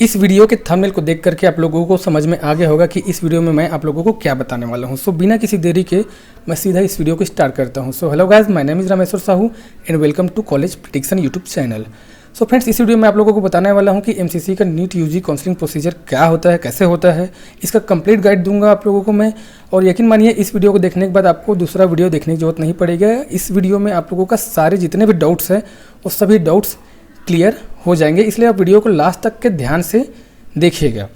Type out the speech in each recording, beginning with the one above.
इस वीडियो के थंबनेल को देख करके आप लोगों को समझ में आ गया होगा कि इस वीडियो में मैं आप लोगों को क्या बताने वाला हूं। सो बिना किसी देरी के मैं सीधा इस वीडियो को स्टार्ट करता हूं। So hello guys, my name is Rameshwar Sahu and welcome to college prediction YouTube channel. So friends, इस वीडियो में आप लोगों को बताने वाला हूं कि एमसीसी का नीट यूजी काउंसलिंग प्रोसीजर क्या होता है, कैसे होता है, इसका कंप्लीट गाइड दूंगा आप लोगों को मैं। और यकीन मानिए, इस वीडियो को देखने के बाद आपको दूसरा वीडियो देखने की जरूरत नहीं पड़ेगी। इस वीडियो में आप लोगों का सारे जितने भी डाउट्स हैं वो सभी डाउट्स क्लियर हो जाएंगे, इसलिए आप वीडियो को लास्ट तक के ध्यान से देखिएगा।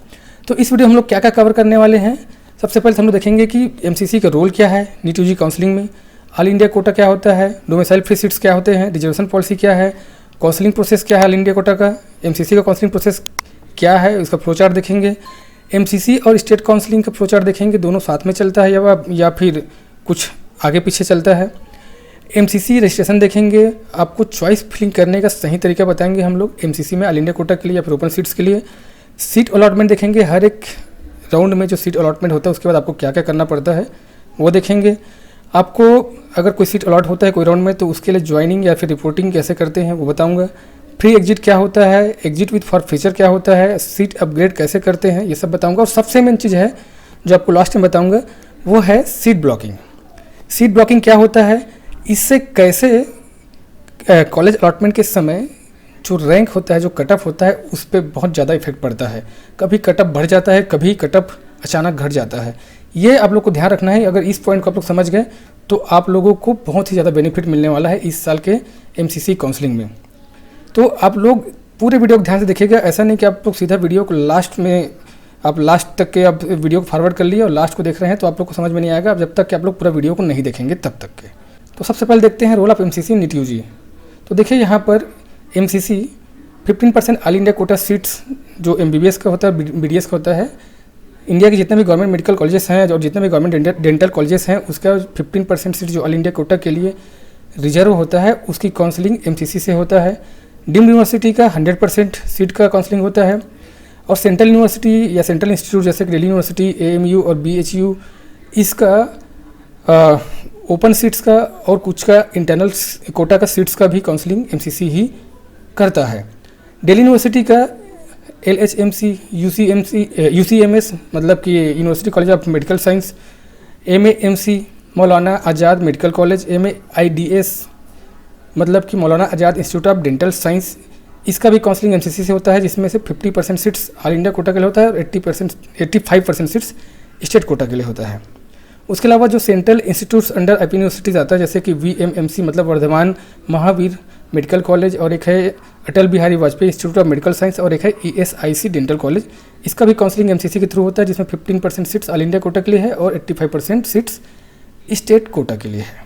तो इस वीडियो हम लोग क्या क्या कवर करने वाले हैं। सबसे पहले हम लोग देखेंगे कि एमसीसी का रोल क्या है नीट यूजी काउंसलिंग में, ऑल इंडिया कोटा क्या होता है, डोमिसाइल फ्री सीट्स क्या होते हैं, रिजर्वेशन पॉलिसी क्या है, काउंसलिंग प्रोसेस क्या है ऑल इंडिया कोटा का, एमसीसी का काउंसलिंग प्रोसेस क्या है, इसका फ्लो चार्ट देखेंगे। एमसीसी और स्टेट काउंसलिंग का फ्लो चार्ट देखेंगे, दोनों साथ में चलता है या फिर कुछ आगे पीछे चलता है। एमसीसी रजिस्ट्रेशन देखेंगे, आपको चॉइस फिलिंग करने का सही तरीका बताएंगे हम लोग एमसीसी में ऑल इंडिया कोटा के लिए या फिर ओपन सीट्स के लिए। सीट अलॉटमेंट देखेंगे, हर एक राउंड में जो सीट अलॉटमेंट होता है उसके बाद आपको क्या क्या करना पड़ता है वो देखेंगे। आपको अगर कोई सीट अलॉट होता है कोई राउंड में तो उसके लिए ज्वाइनिंग या फिर रिपोर्टिंग कैसे करते हैं वो बताऊंगा। फ्री एग्जिट क्या होता है, एग्जिट विद फॉर फ्यूचर क्या होता है, सीट अपग्रेड कैसे करते हैं, ये सब बताऊंगा। और सबसे मेन चीज़ है जो आपको लास्ट में बताऊंगा वो है सीट ब्लॉकिंग। सीट ब्लॉकिंग क्या होता है, इससे कैसे कॉलेज अलॉटमेंट के समय जो रैंक होता है, जो कटअप होता है, उस पर बहुत ज़्यादा इफेक्ट पड़ता है। कभी कटअप बढ़ जाता है, कभी कटअप अचानक घट जाता है। ये आप लोग को ध्यान रखना है। अगर इस पॉइंट को आप लोग समझ गए तो आप लोगों को बहुत ही ज़्यादा बेनिफिट मिलने वाला है इस साल के एमसीसी काउंसलिंग में। तो आप लोग पूरे वीडियो को ध्यान से देखिएगा। ऐसा नहीं कि आप लोग सीधा वीडियो को लास्ट में आप लास्ट तक के आप वीडियो को फॉरवर्ड कर लिए और लास्ट को देख रहे हैं तो आप लोग को समझ में नहीं आएगा जब तक कि आप लोग पूरा वीडियो को नहीं देखेंगे तब तक के। तो सबसे पहले देखते हैं role of MCC NEET UG. तो देखिए यहाँ पर MCC 15% all India quota seats जो एमबीबीएस का होता है, बीडीएस का होता है, इंडिया के जितने भी गवर्नमेंट मेडिकल कॉलेजेस हैं और जितने भी गवर्नमेंट डेंटल कॉलेजेस हैं उसका 15% सीट जो ऑल इंडिया कोटा के लिए रिजर्व होता है उसकी काउंसलिंग एमसीसी से होता है। डीम्ड यूनिवर्सिटी का 100% सीट का काउंसलिंग होता है। और सेंट्रल यूनिवर्सिटी या सेंट्रल इंस्टीट्यूट जैसे कि दिल्ली यूनिवर्सिटी, एएमयू और बीएचयू, इसका ओपन सीट्स का और कुछ का इंटरनल कोटा का सीट्स का भी काउंसलिंग एमसीसी ही करता है। दिल्ली यूनिवर्सिटी का एलएचएमसी, यूसीएमएस मतलब कि university college of medical science, MAMC Maulana Azad medical college, MAIDS मतलब कि Maulana Azad institute of dental science, इसका भी काउंसलिंग एमसीसी से होता है, जिसमें से 50% सीट्स ऑल इंडिया कोटा के लिए होता है और 85% सीट्स स्टेट कोटा के लिए होता है। उसके अलावा जो central institutes under IP universities आता है जैसे कि वीएमएमसी मतलब वर्धमान महावीर मेडिकल कॉलेज, और एक है Atal Bihari Vajpayee institute of medical science, और एक है ईएसआईसी डेंटल कॉलेज, इसका भी काउंसलिंग एमसीसी के थ्रू होता है, जिसमें 15% सीट्स ऑल इंडिया कोटा के लिए है और 85% सीट्स स्टेट कोटा के लिए है।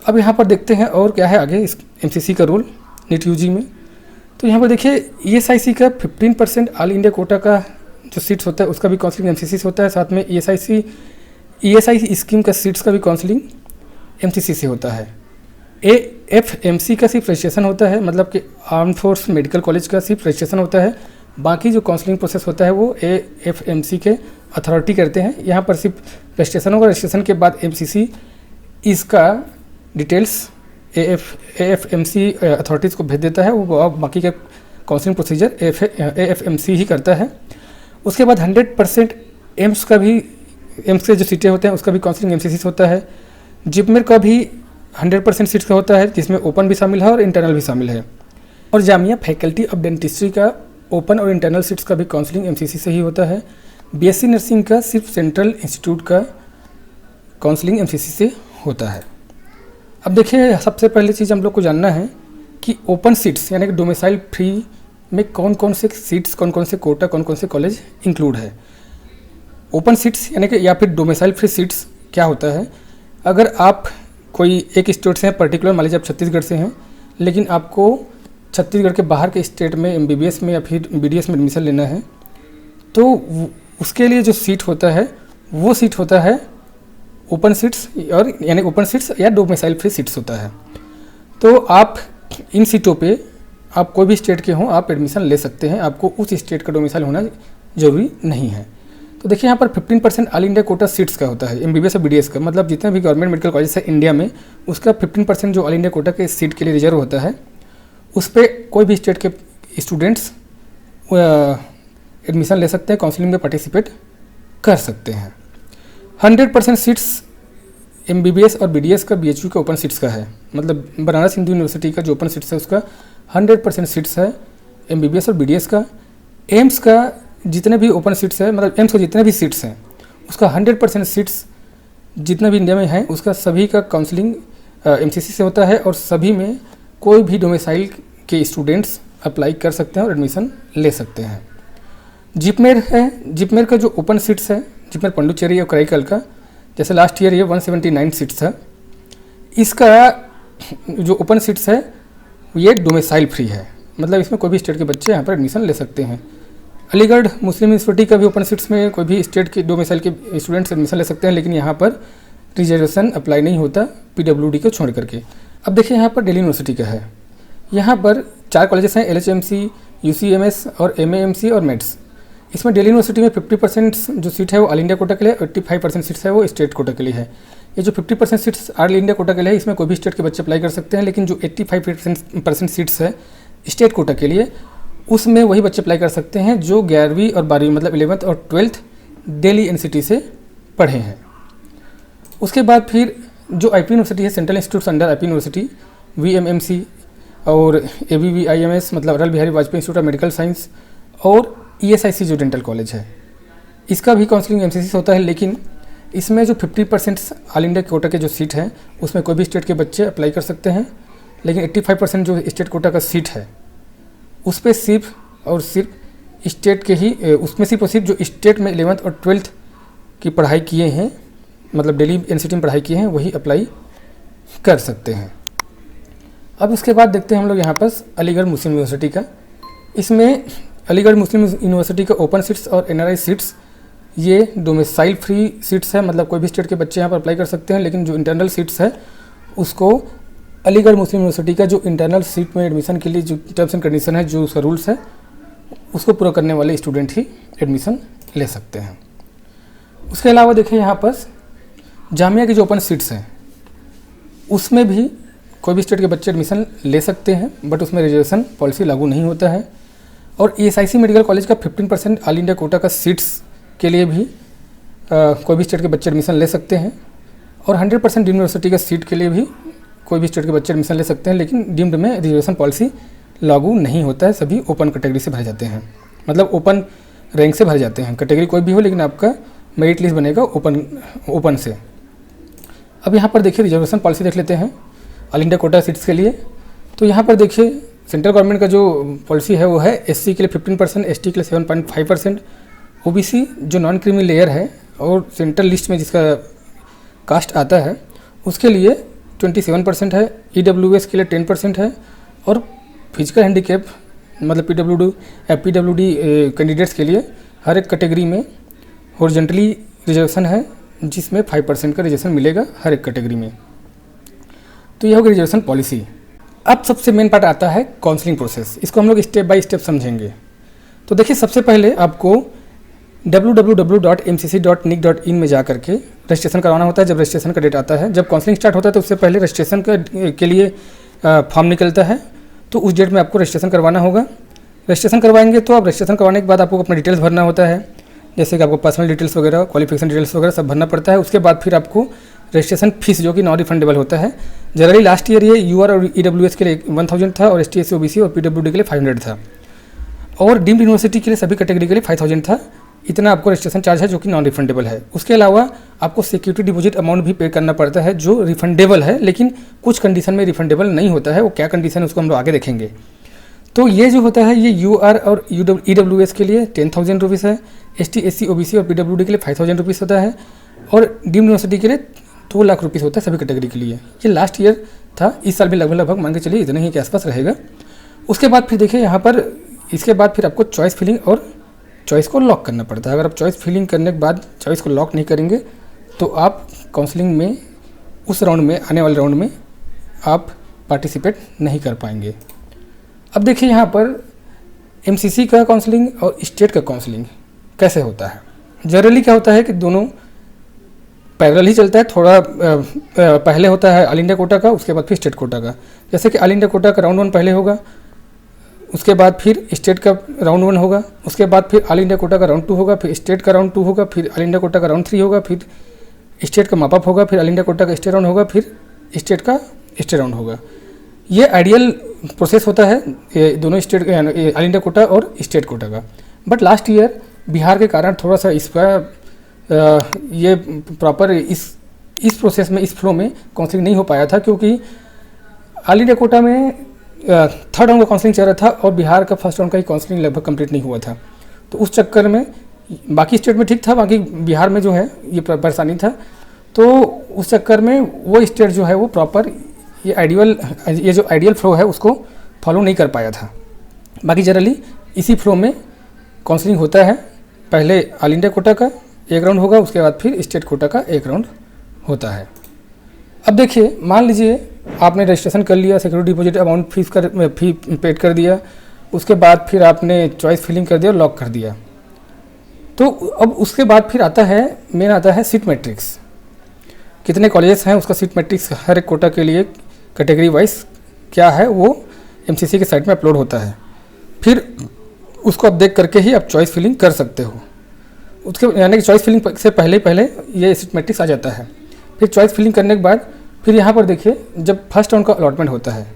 अब यहाँ पर देखते हैं और क्या है आगे इस एमसीसी का रोल नीट यूजी में। तो यहाँ पर देखिए ईएसआईसी का 15% ऑल इंडिया कोटा का जो सीट्स होता है उसका भी काउंसलिंग एमसीसी से होता है। साथ में ईएसआईसी स्कीम का सीट्स का भी काउंसलिंग एमसीसी से होता है। एएफएमसी का सिर्फ रजिस्ट्रेशन होता है, मतलब कि आर्म फोर्स मेडिकल कॉलेज का सिर्फ रजिस्ट्रेशन होता है। बाकी जो काउंसलिंग प्रोसेस होता है वो एएफएमसी के अथॉरिटी करते हैं। यहाँ पर सिर्फ रजिस्ट्रेशन होगा, रजिस्ट्रेशन के बाद एमसीसी इसका डिटेल्स एएफएमसी अथॉरिटीज़ को भेज देता है, वो बाकी का काउंसलिंग प्रोसीजर एएफएमसी ही करता है। उसके बाद 100% एम्स के जो सीटें होते हैं उसका भी काउंसलिंग एमसीसी से होता है। जिपमेर का भी 100% सीट्स का होता है, जिसमें ओपन भी शामिल है और इंटरनल भी शामिल है। और जामिया फैकल्टी ऑफ डेंटिस्ट्री का ओपन और इंटरनल सीट्स का भी काउंसलिंग एमसीसी से ही होता है। बीएससी नर्सिंग का सिर्फ सेंट्रल इंस्टीट्यूट का काउंसलिंग एमसीसी से होता है। अब देखिए, सबसे पहले चीज़ हम लोग को जानना है कि ओपन सीट्स यानी कि डोमिसाइल फ्री में कौन कौन से सीट्स, कौन कौन से कोटा, कौन कौन से कॉलेज इंक्लूड है। ओपन सीट्स यानी कि या फिर डोमिसाइल फ्री सीट्स क्या होता है, अगर आप कोई एक स्टेट से हैं पर्टिकुलर, मान लीजिए आप छत्तीसगढ़ से हैं, लेकिन आपको छत्तीसगढ़ के बाहर के स्टेट में एमबीबीएस में या फिर बीडीएस में एडमिशन लेना है, तो उसके लिए जो सीट होता है वो सीट होता है ओपन सीट्स, और यानी ओपन सीट्स या डोमिसाइल फ्री सीट्स होता है। तो आप इन सीटों पे आप कोई भी स्टेट के हों आप एडमिशन ले सकते हैं, आपको उस स्टेट का डोमिसाइल होना जरूरी नहीं है। तो देखिए यहाँ पर 15% ऑल इंडिया कोटा सीट्स का होता है, एमबीबीएस और बीडीएस का, मतलब जितने भी गवर्नमेंट मेडिकल कॉलेज है इंडिया में उसका 15% जो ऑल इंडिया कोटा के सीट के लिए रिजर्व होता है, उस पर कोई भी स्टेट के स्टूडेंट्स एडमिशन ले सकते हैं, काउंसलिंग में पार्टिसिपेट कर सकते हैं। 100% सीट्स MBBS और BDS का BHU का ओपन सीट्स का है, मतलब बनारस हिंदू यूनिवर्सिटी का जो ओपन सीट्स है उसका 100% सीट्स है MBBS और BDS का। एम्स का जितने भी ओपन सीट्स है, मतलब एम्स का जितने भी सीट्स हैं उसका 100% सीट्स जितना भी इंडिया में है उसका सभी का काउंसलिंग MCC से होता है और सभी में कोई भी डोमिसाइल के स्टूडेंट्स अप्लाई कर सकते हैं और एडमिशन ले सकते हैं। जिपमेर है, जिपमेर का जो ओपन सीट्स है, जिपमेर पंडुचेरी और कराईकल का, जैसे लास्ट ईयर ये 179 सीट्स था, इसका जो ओपन सीट्स है ये डोमिसाइल फ्री है, मतलब इसमें कोई भी स्टेट के बच्चे यहाँ पर एडमिशन ले सकते हैं। अलीगढ़ मुस्लिम यूनिवर्सिटी का भी ओपन सीट्स में कोई भी स्टेट के डोमिसाइल के स्टूडेंट्स एडमिशन ले सकते हैं, लेकिन यहाँ पर रिजर्वेशन अप्लाई नहीं होता PWD को छोड़ करके। अब देखिए यहाँ पर दिल्ली यूनिवर्सिटी का है, यहाँ पर 4 कॉलेजेस हैं, LHMC, UCMS और MAMC और MEDS। इसमें दिल्ली यूनिवर्सिटी में 50% जो सीट है वो ऑल इंडिया कोटा के लिए, 85% सीट्स है वो स्टेट कोटा के लिए है। ये जो 50% सीट्स ऑल इंडिया कोटा के लिए है इसमें कोई भी स्टेट के बच्चे अप्लाई कर सकते हैं, लेकिन जो 85% सीट्स है स्टेट कोटा के लिए उसमें वही बच्चे अप्लाई कर सकते हैं जो 11वीं और 12वीं मतलब 11th और 12th दिल्ली NCT से पढ़े हैं। उसके बाद फिर जो IP यूनिवर्सिटी है, central institute under IP university, VMMC और ABVIMS मतलब Atal Bihari Vajpayee institute of medical science और ESIC जो डेंटल कॉलेज है, इसका भी काउंसलिंग MCC से होता है, लेकिन इसमें जो 50% ऑल इंडिया कोटा के जो सीट हैं उसमें कोई भी स्टेट के बच्चे अप्लाई कर सकते हैं, लेकिन 85% जो स्टेट कोटा का सीट है उस पर सिर्फ और सिर्फ स्टेट के ही, उसमें सिर्फ और सिर्फ जो स्टेट में 11th और 12th की पढ़ाई किए हैं, मतलब दिल्ली NCT में पढ़ाई किए हैं, वही अप्लाई कर सकते हैं। अब उसके बाद देखते हैं हम लोग यहाँ पर अलीगढ़ मुस्लिम यूनिवर्सिटी का। इसमें अलीगढ़ मुस्लिम यूनिवर्सिटी का ओपन सीट्स और NRI सीट्स ये डोमिसाइल फ्री सीट्स है, मतलब कोई भी स्टेट के बच्चे यहाँ पर अप्लाई कर सकते हैं, लेकिन जो इंटरनल सीट्स है उसको अलीगढ़ मुस्लिम यूनिवर्सिटी का जो इंटरनल सीट में एडमिशन के लिए जो टर्म्स एंड कंडीशन है, जो उसका रूल्स है, उसको पूरा करने वाले स्टूडेंट ही एडमिशन ले सकते हैं। उसके अलावा देखिए यहाँ पर जामिया की जो ओपन सीट्स हैं उसमें भी कोई भी स्टेट के बच्चे एडमिशन ले सकते हैं, बट उसमें रिजर्वेशन पॉलिसी लागू नहीं होता है। और ESIC मेडिकल कॉलेज का 15% ऑल इंडिया कोटा का सीट्स के लिए भी कोई भी स्टेट के बच्चे एडमिशन ले सकते हैं, और 100% डीम्ड यूनिवर्सिटी का सीट के लिए भी कोई भी स्टेट के बच्चे एडमिशन ले सकते हैं, लेकिन डीम्ड में रिजर्वेशन पॉलिसी लागू नहीं होता है, सभी ओपन कैटेगरी से भरे जाते हैं, मतलब ओपन रैंक से भरे जाते हैं, कैटेगरी कोई भी हो लेकिन आपका मेरिट लिस्ट बनेगा ओपन से। अब यहाँ पर देखिए रिजर्वेशन पॉलिसी देख लेते हैं ऑल इंडिया कोटा सीट्स के लिए। तो यहाँ पर देखिए सेंट्रल गवर्नमेंट का जो पॉलिसी है वो है SC के लिए 15%, ST के लिए 7.5%, OBC जो नॉन क्रीमी लेयर है और सेंट्रल लिस्ट में जिसका कास्ट आता है उसके लिए 27% है, EWS के लिए 10% है, और फिजिकल हैंडीकैप मतलब PWD कैंडिडेट्स के लिए हर एक कैटेगरी में हॉरिजॉन्टली रिजर्वेशन है, जिसमें 5% का रिजर्वेशन मिलेगा हर एक कैटेगरी में। तो यह होगी रिजर्वेशन पॉलिसी। अब सबसे मेन पार्ट आता है काउंसलिंग प्रोसेस, इसको हम लोग स्टेप बाय स्टेप समझेंगे। तो देखिए सबसे पहले आपको www.mcc.nic.in में जा करके रजिस्ट्रेशन करवाना होता है। जब रजिस्ट्रेशन का डेट आता है, जब काउंसलिंग स्टार्ट होता है तो उससे पहले रजिस्ट्रेशन के लिए फॉर्म निकलता है, तो उस डेट में आपको रजिस्ट्रेशन करवाना होगा। रजिस्ट्रेशन करवाएंगे तो अब रजिस्ट्रेशन करवाने के बाद आपको अपना डिटेल्स भरना होता है, जैसे कि आपको पर्सनल डिटेल्स वगैरह, क्वालिफिकेशन डिटेल्स वगैरह सब भरना पड़ता है। उसके बाद फिर आपको रजिस्ट्रेशन फीस जो कि नॉन रिफंडेबल होता है। जनरली लास्ट ईयर ये UR और EWS के लिए 1000 था, और ST SC OBC और PWD के लिए 500 था, और डीम्ड यूनिवर्सिटी के लिए सभी कैटेगरी के लिए 5000 था। इतना आपको रजिस्ट्रेशन चार्ज है जो कि नॉन रिफंडेबल है। उसके अलावा आपको सिक्योरिटी डिपॉजिट अमाउंट भी पे करना पड़ता है जो रिफंडेबल है, लेकिन कुछ कंडीशन में रिफंडेबल नहीं होता है। वो क्या कंडीशन है उसको हम लोग आगे देखेंगे। तो ये जो होता है ये UR और EWS के लिए 10,000 रुपीज़ है, ST SC OBC और PWD के लिए 5,000 रुपीज़ होता है, और डीम्ड यूनिवर्सिटी के लिए 2 लाख रुपीज़ होता है सभी कैटेगरी के लिए। ये लास्ट ईयर था, इस साल भी लगभग मान के चलिए इतने ही के आसपास रहेगा। उसके बाद फिर देखिए यहाँ पर इसके बाद फिर आपको चॉइस फिलिंग और चॉइस को लॉक करना पड़ता है। अगर आप चॉइस फिलिंग करने के बाद चॉइस को लॉक नहीं करेंगे तो आप काउंसलिंग में उस राउंड में, आने वाले राउंड में आप पार्टिसिपेट नहीं कर पाएंगे। अब देखिए यहाँ पर MCC का काउंसलिंग और स्टेट का काउंसलिंग कैसे होता है। जनरली क्या होता है कि दोनों पैरेलल ही चलता है, थोड़ा पहले होता है ऑल इंडिया कोटा का, उसके बाद फिर स्टेट कोटा का। जैसे कि ऑल इंडिया कोटा का राउंड 1 पहले होगा, उसके बाद फिर स्टेट का राउंड 1 होगा, उसके बाद फिर ऑल इंडिया कोटा का राउंड 2 होगा, फिर स्टेट का राउंड 2 होगा, फिर ऑल इंडिया कोटा का राउंड 3 होगा, फिर स्टेट का मापअप होगा, फिर ऑल इंडिया कोटा का स्टेट राउंड होगा, फिर स्टेट का स्टेट राउंड होगा। ये आइडियल प्रोसेस होता है ये दोनों स्टेट ऑल इंडिया कोटा और स्टेट कोटा का। बट लास्ट ईयर बिहार के कारण थोड़ा सा इसका ये प्रॉपर इस प्रोसेस में, इस फ्लो में काउंसलिंग नहीं हो पाया था, क्योंकि ऑल इंडिया कोटा में थर्ड राउंड का काउंसलिंग चल रहा था और बिहार का फर्स्ट राउंड का ही काउंसलिंग लगभग कंप्लीट नहीं हुआ था। तो उस चक्कर में बाकी स्टेट में ठीक था, बाकी बिहार में जो है ये परेशानी था। तो उस चक्कर में वो स्टेट जो है वो प्रॉपर ये जो आइडियल फ्लो है उसको फॉलो नहीं कर पाया था। बाकी जनरली इसी फ्लो में काउंसलिंग होता है। पहले ऑल इंडिया कोटा का एक राउंड होगा, उसके बाद फिर स्टेट कोटा का एक राउंड होता है। अब देखिए, मान लीजिए आपने रजिस्ट्रेशन कर लिया, security deposit amount fee paid कर दिया, उसके बाद फिर आपने चॉइस फिलिंग कर दिया और लॉक कर दिया। तो अब उसके बाद फिर आता है सीट मैट्रिक्स। कितने कॉलेजेस हैं उसका सीट मैट्रिक्स हर एक कोटा के लिए कैटेगरी वाइज क्या है वो एमसीसी के साइट में अपलोड होता है। फिर उसको आप देख करके ही आप चॉइस फिलिंग कर सकते हो। उसके यानी कि चॉइस फिलिंग से पहले ये सीट मैट्रिक्स आ जाता है। फिर चॉइस फिलिंग करने के बाद फिर यहाँ पर देखिए, जब फर्स्ट राउंड का अलॉटमेंट होता है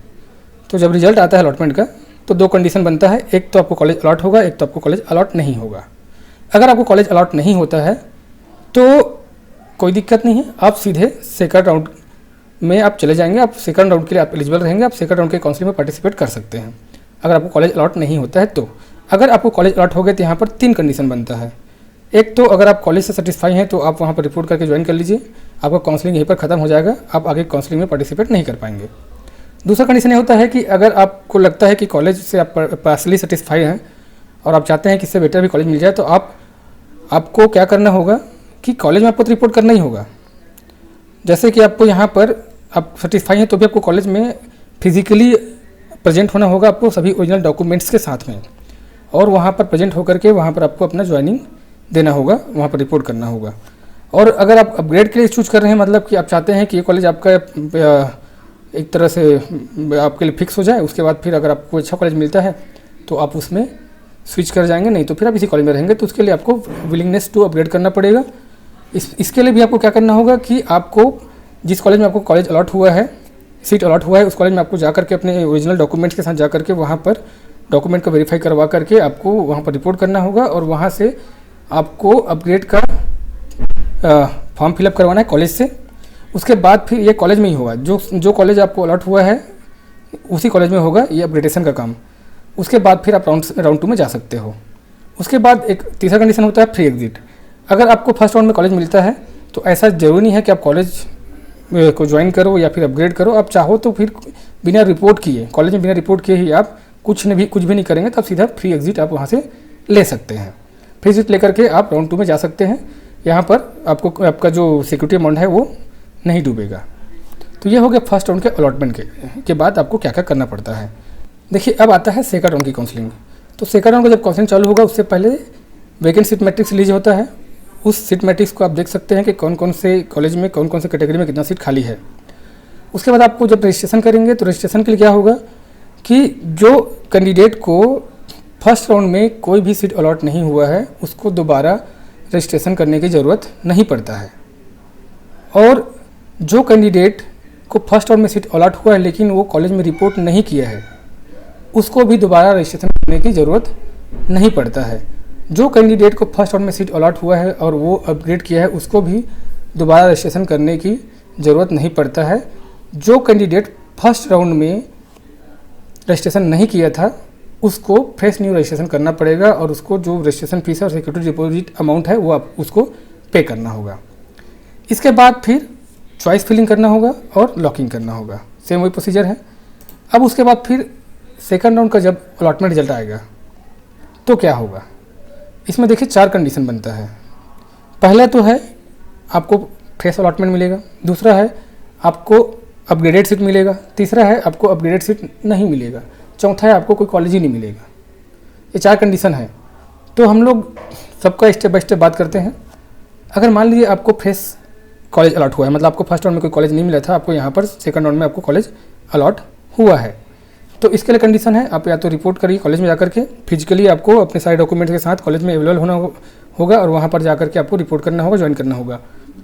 तो जब रिजल्ट आता है अलॉटमेंट का तो 2 कंडीशन बनता है। एक तो आपको कॉलेज अलॉट होगा, एक तो आपको कॉलेज अलॉट नहीं होगा। अगर आपको कॉलेज अलॉट नहीं होता है तो कोई दिक्कत नहीं है, आप सीधे सेकंड राउंड में आप चले जाएंगे। आप सेकंड राउंड के लिए आप एलिजिबल रहेंगे, आप सेकंड राउंड के काउंसलिंग में पार्टिसिपेट कर सकते हैं अगर आपको कॉलेज अलॉट नहीं होता है तो। अगर आपको कॉलेज अलॉट हो गए तो यहाँ पर 3 कंडीशन बनता है। एक तो अगर आप कॉलेज से सेटिस्फाई हैं तो आप वहाँ पर रिपोर्ट करके ज्वाइन कर लीजिए, आपका काउंसलिंग यहीं पर खत्म हो जाएगा, आप आगे काउंसलिंग में पार्टिसिपेट नहीं कर पाएंगे। दूसरा कंडीशन ये होता है कि अगर आपको लगता है कि कॉलेज से आप पार्सली सेटिस्फाई हैं और आप चाहते हैं कि इससे बेटर भी कॉलेज मिल जाए, तो आपको क्या करना होगा कि कॉलेज में आपको तो रिपोर्ट करना ही होगा। जैसे कि आपको यहाँ पर आप सेटिस्फाई हैं तो भी आपको कॉलेज में फिजिकली प्रेजेंट होना होगा, आपको सभी ओरिजिनल डॉक्यूमेंट्स के साथ में, और वहाँ पर प्रेजेंट होकर के वहाँ पर आपको अपना ज्वाइनिंग देना होगा, वहाँ पर रिपोर्ट करना होगा। और अगर आप अपग्रेड के लिए चूज कर रहे हैं, मतलब कि आप चाहते हैं कि ये कॉलेज आपका एक तरह से आपके लिए फिक्स हो जाए, उसके बाद फिर अगर आपको अच्छा कॉलेज मिलता है तो आप उसमें स्विच कर जाएंगे, नहीं तो फिर आप इसी कॉलेज में रहेंगे, तो उसके लिए आपको विलिंगनेस टू अपग्रेड करना पड़ेगा। इसके लिए भी आपको क्या करना होगा कि आपको जिस कॉलेज में आपको कॉलेज अलॉट हुआ है, सीट अलॉट हुआ है, उस कॉलेज में आपको जा करके अपने ओरिजिनल डॉक्यूमेंट्स के साथ जा करके वहाँ पर डॉक्यूमेंट को वेरीफाई करवा करके आपको वहाँ पर रिपोर्ट करना होगा, और वहाँ से आपको अपग्रेड का फॉर्म फिलअप करवाना है कॉलेज से। उसके बाद फिर ये कॉलेज में ही होगा, जो कॉलेज आपको अलॉट हुआ है उसी कॉलेज में होगा ये अपग्रेडेशन का काम। उसके बाद फिर आप राउंड 2 में जा सकते हो। उसके बाद एक तीसरा कंडीशन होता है फ्री एग्जिट। अगर आपको फर्स्ट राउंड में कॉलेज मिलता है तो ऐसा ज़रूरी नहीं है कि आप कॉलेज को ज्वाइन करो या फिर अपग्रेड करो। आप चाहो तो फिर बिना रिपोर्ट किए, कॉलेज में बिना रिपोर्ट किए ही आप कुछ भी नहीं करेंगे, तो आप सीधा फ्री एग्जिट आप वहाँ से ले सकते हैं। फ्री एग्जिट लेकर के आप राउंड 2 में जा सकते हैं। यहाँ पर आपका जो सिक्योरिटी अमाउंट है वो नहीं डूबेगा। तो ये हो गया फर्स्ट राउंड के अलॉटमेंट के बाद आपको क्या क्या करना पड़ता है। देखिए, अब आता है सेकंड राउंड की काउंसलिंग। तो सेकंड राउंड का जब काउंसलिंग चालू होगा उससे पहले वैकेंट सीट मैट्रिक्स रिलीज होता है। उस सीट मैट्रिक्स को आप देख सकते हैं कि कौन कौन से कॉलेज में कौन कौन से कैटेगरी में कितना सीट खाली है। उसके बाद आपको जब रजिस्ट्रेशन करेंगे तो रजिस्ट्रेशन के लिए क्या होगा कि जो कैंडिडेट को फर्स्ट राउंड में कोई भी सीट अलॉट नहीं हुआ है उसको दोबारा रजिस्ट्रेशन करने की ज़रूरत नहीं पड़ता है, और जो कैंडिडेट को फर्स्ट राउंड में सीट अलॉट हुआ है लेकिन वो कॉलेज में रिपोर्ट नहीं किया है उसको भी दोबारा रजिस्ट्रेशन करने की ज़रूरत नहीं पड़ता है। जो कैंडिडेट को फर्स्ट राउंड में सीट अलॉट हुआ है और वो अपग्रेड किया है उसको भी दोबारा रजिस्ट्रेशन करने की ज़रूरत नहीं पड़ता है। जो कैंडिडेट फर्स्ट राउंड में रजिस्ट्रेशन नहीं किया था उसको फ्रेश न्यू रजिस्ट्रेशन करना पड़ेगा, और उसको जो रजिस्ट्रेशन फीस और सिक्योरिटी डिपॉजिट अमाउंट है वो आप उसको पे करना होगा। इसके बाद फिर चॉइस फिलिंग करना होगा और लॉकिंग करना होगा, सेम वही प्रोसीजर है। अब उसके बाद फिर सेकंड राउंड का जब अलॉटमेंट रिजल्ट आएगा तो क्या होगा, इसमें देखिए 4 कंडीशन बनता है। पहला तो है आपको फ्रेश अलॉटमेंट मिलेगा, दूसरा है आपको अपग्रेडेड सीट मिलेगा, तीसरा है आपको अपग्रेडेड सीट नहीं मिलेगा, चौथा है आपको कोई कॉलेज ही नहीं मिलेगा। ये 4 कंडीशन है। तो हम लोग सबका स्टेप बाय स्टेप बात करते हैं। अगर मान लीजिए आपको फ्रेश कॉलेज अलॉट हुआ है, मतलब आपको फर्स्ट राउंड में कोई कॉलेज नहीं मिला था, आपको यहाँ पर सेकंड राउंड में आपको कॉलेज अलॉट हुआ है, तो इसके लिए कंडीशन है, आप या तो रिपोर्ट करिए कॉलेज में जाकर के, फिजिकली आपको अपने सारे डॉक्यूमेंट्स के साथ कॉलेज में अवेलेबल होना होगा और वहाँ पर जाकर के आपको रिपोर्ट करना होगा, ज्वाइन करना होगा।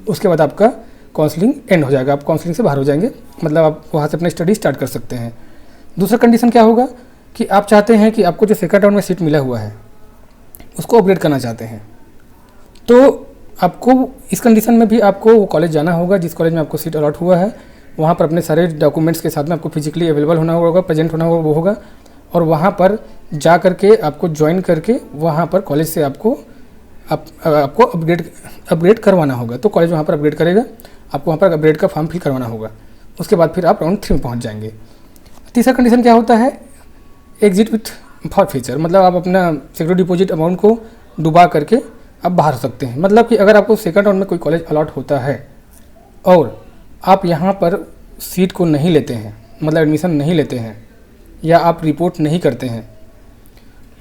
उसके बाद आपका काउंसलिंग एंड हो जाएगा, आप काउंसलिंग से बाहर हो जाएंगे, मतलब आप वहाँ से अपनी स्टडी स्टार्ट कर सकते हैं। दूसरा कंडीशन क्या होगा कि आप चाहते हैं कि आपको जो सेकंड राउंड में सीट मिला हुआ है उसको अपग्रेड करना चाहते हैं, तो आपको इस कंडीशन में भी आपको वो कॉलेज जाना होगा जिस कॉलेज में आपको सीट अलॉट हुआ है, वहाँ पर अपने सारे डॉक्यूमेंट्स के साथ में आपको फिजिकली अवेलेबल होना होगा, प्रेजेंट होना होगा, वो होगा, और वहाँ पर जा करके आपको ज्वाइन करके वहाँ पर कॉलेज से आपको अपग्रेड करवाना होगा। तो कॉलेज वहाँ पर अपग्रेड करेगा, आपको वहाँ पर अपग्रेड का फॉर्म फिल करवाना होगा। उसके बाद फिर आप राउंड 3 में पहुँच जाएंगे। तीसरा कंडीशन क्या होता है, एग्जिट विथ फॉरफीचर, मतलब आप अपना सिक्योरिटी डिपॉजिट अमाउंट को डुबा करके आप बाहर हो सकते हैं। मतलब कि अगर आपको सेकंड राउंड में कोई कॉलेज अलॉट होता है और आप यहाँ पर सीट को नहीं लेते हैं, मतलब एडमिशन नहीं लेते हैं, या आप रिपोर्ट नहीं करते हैं,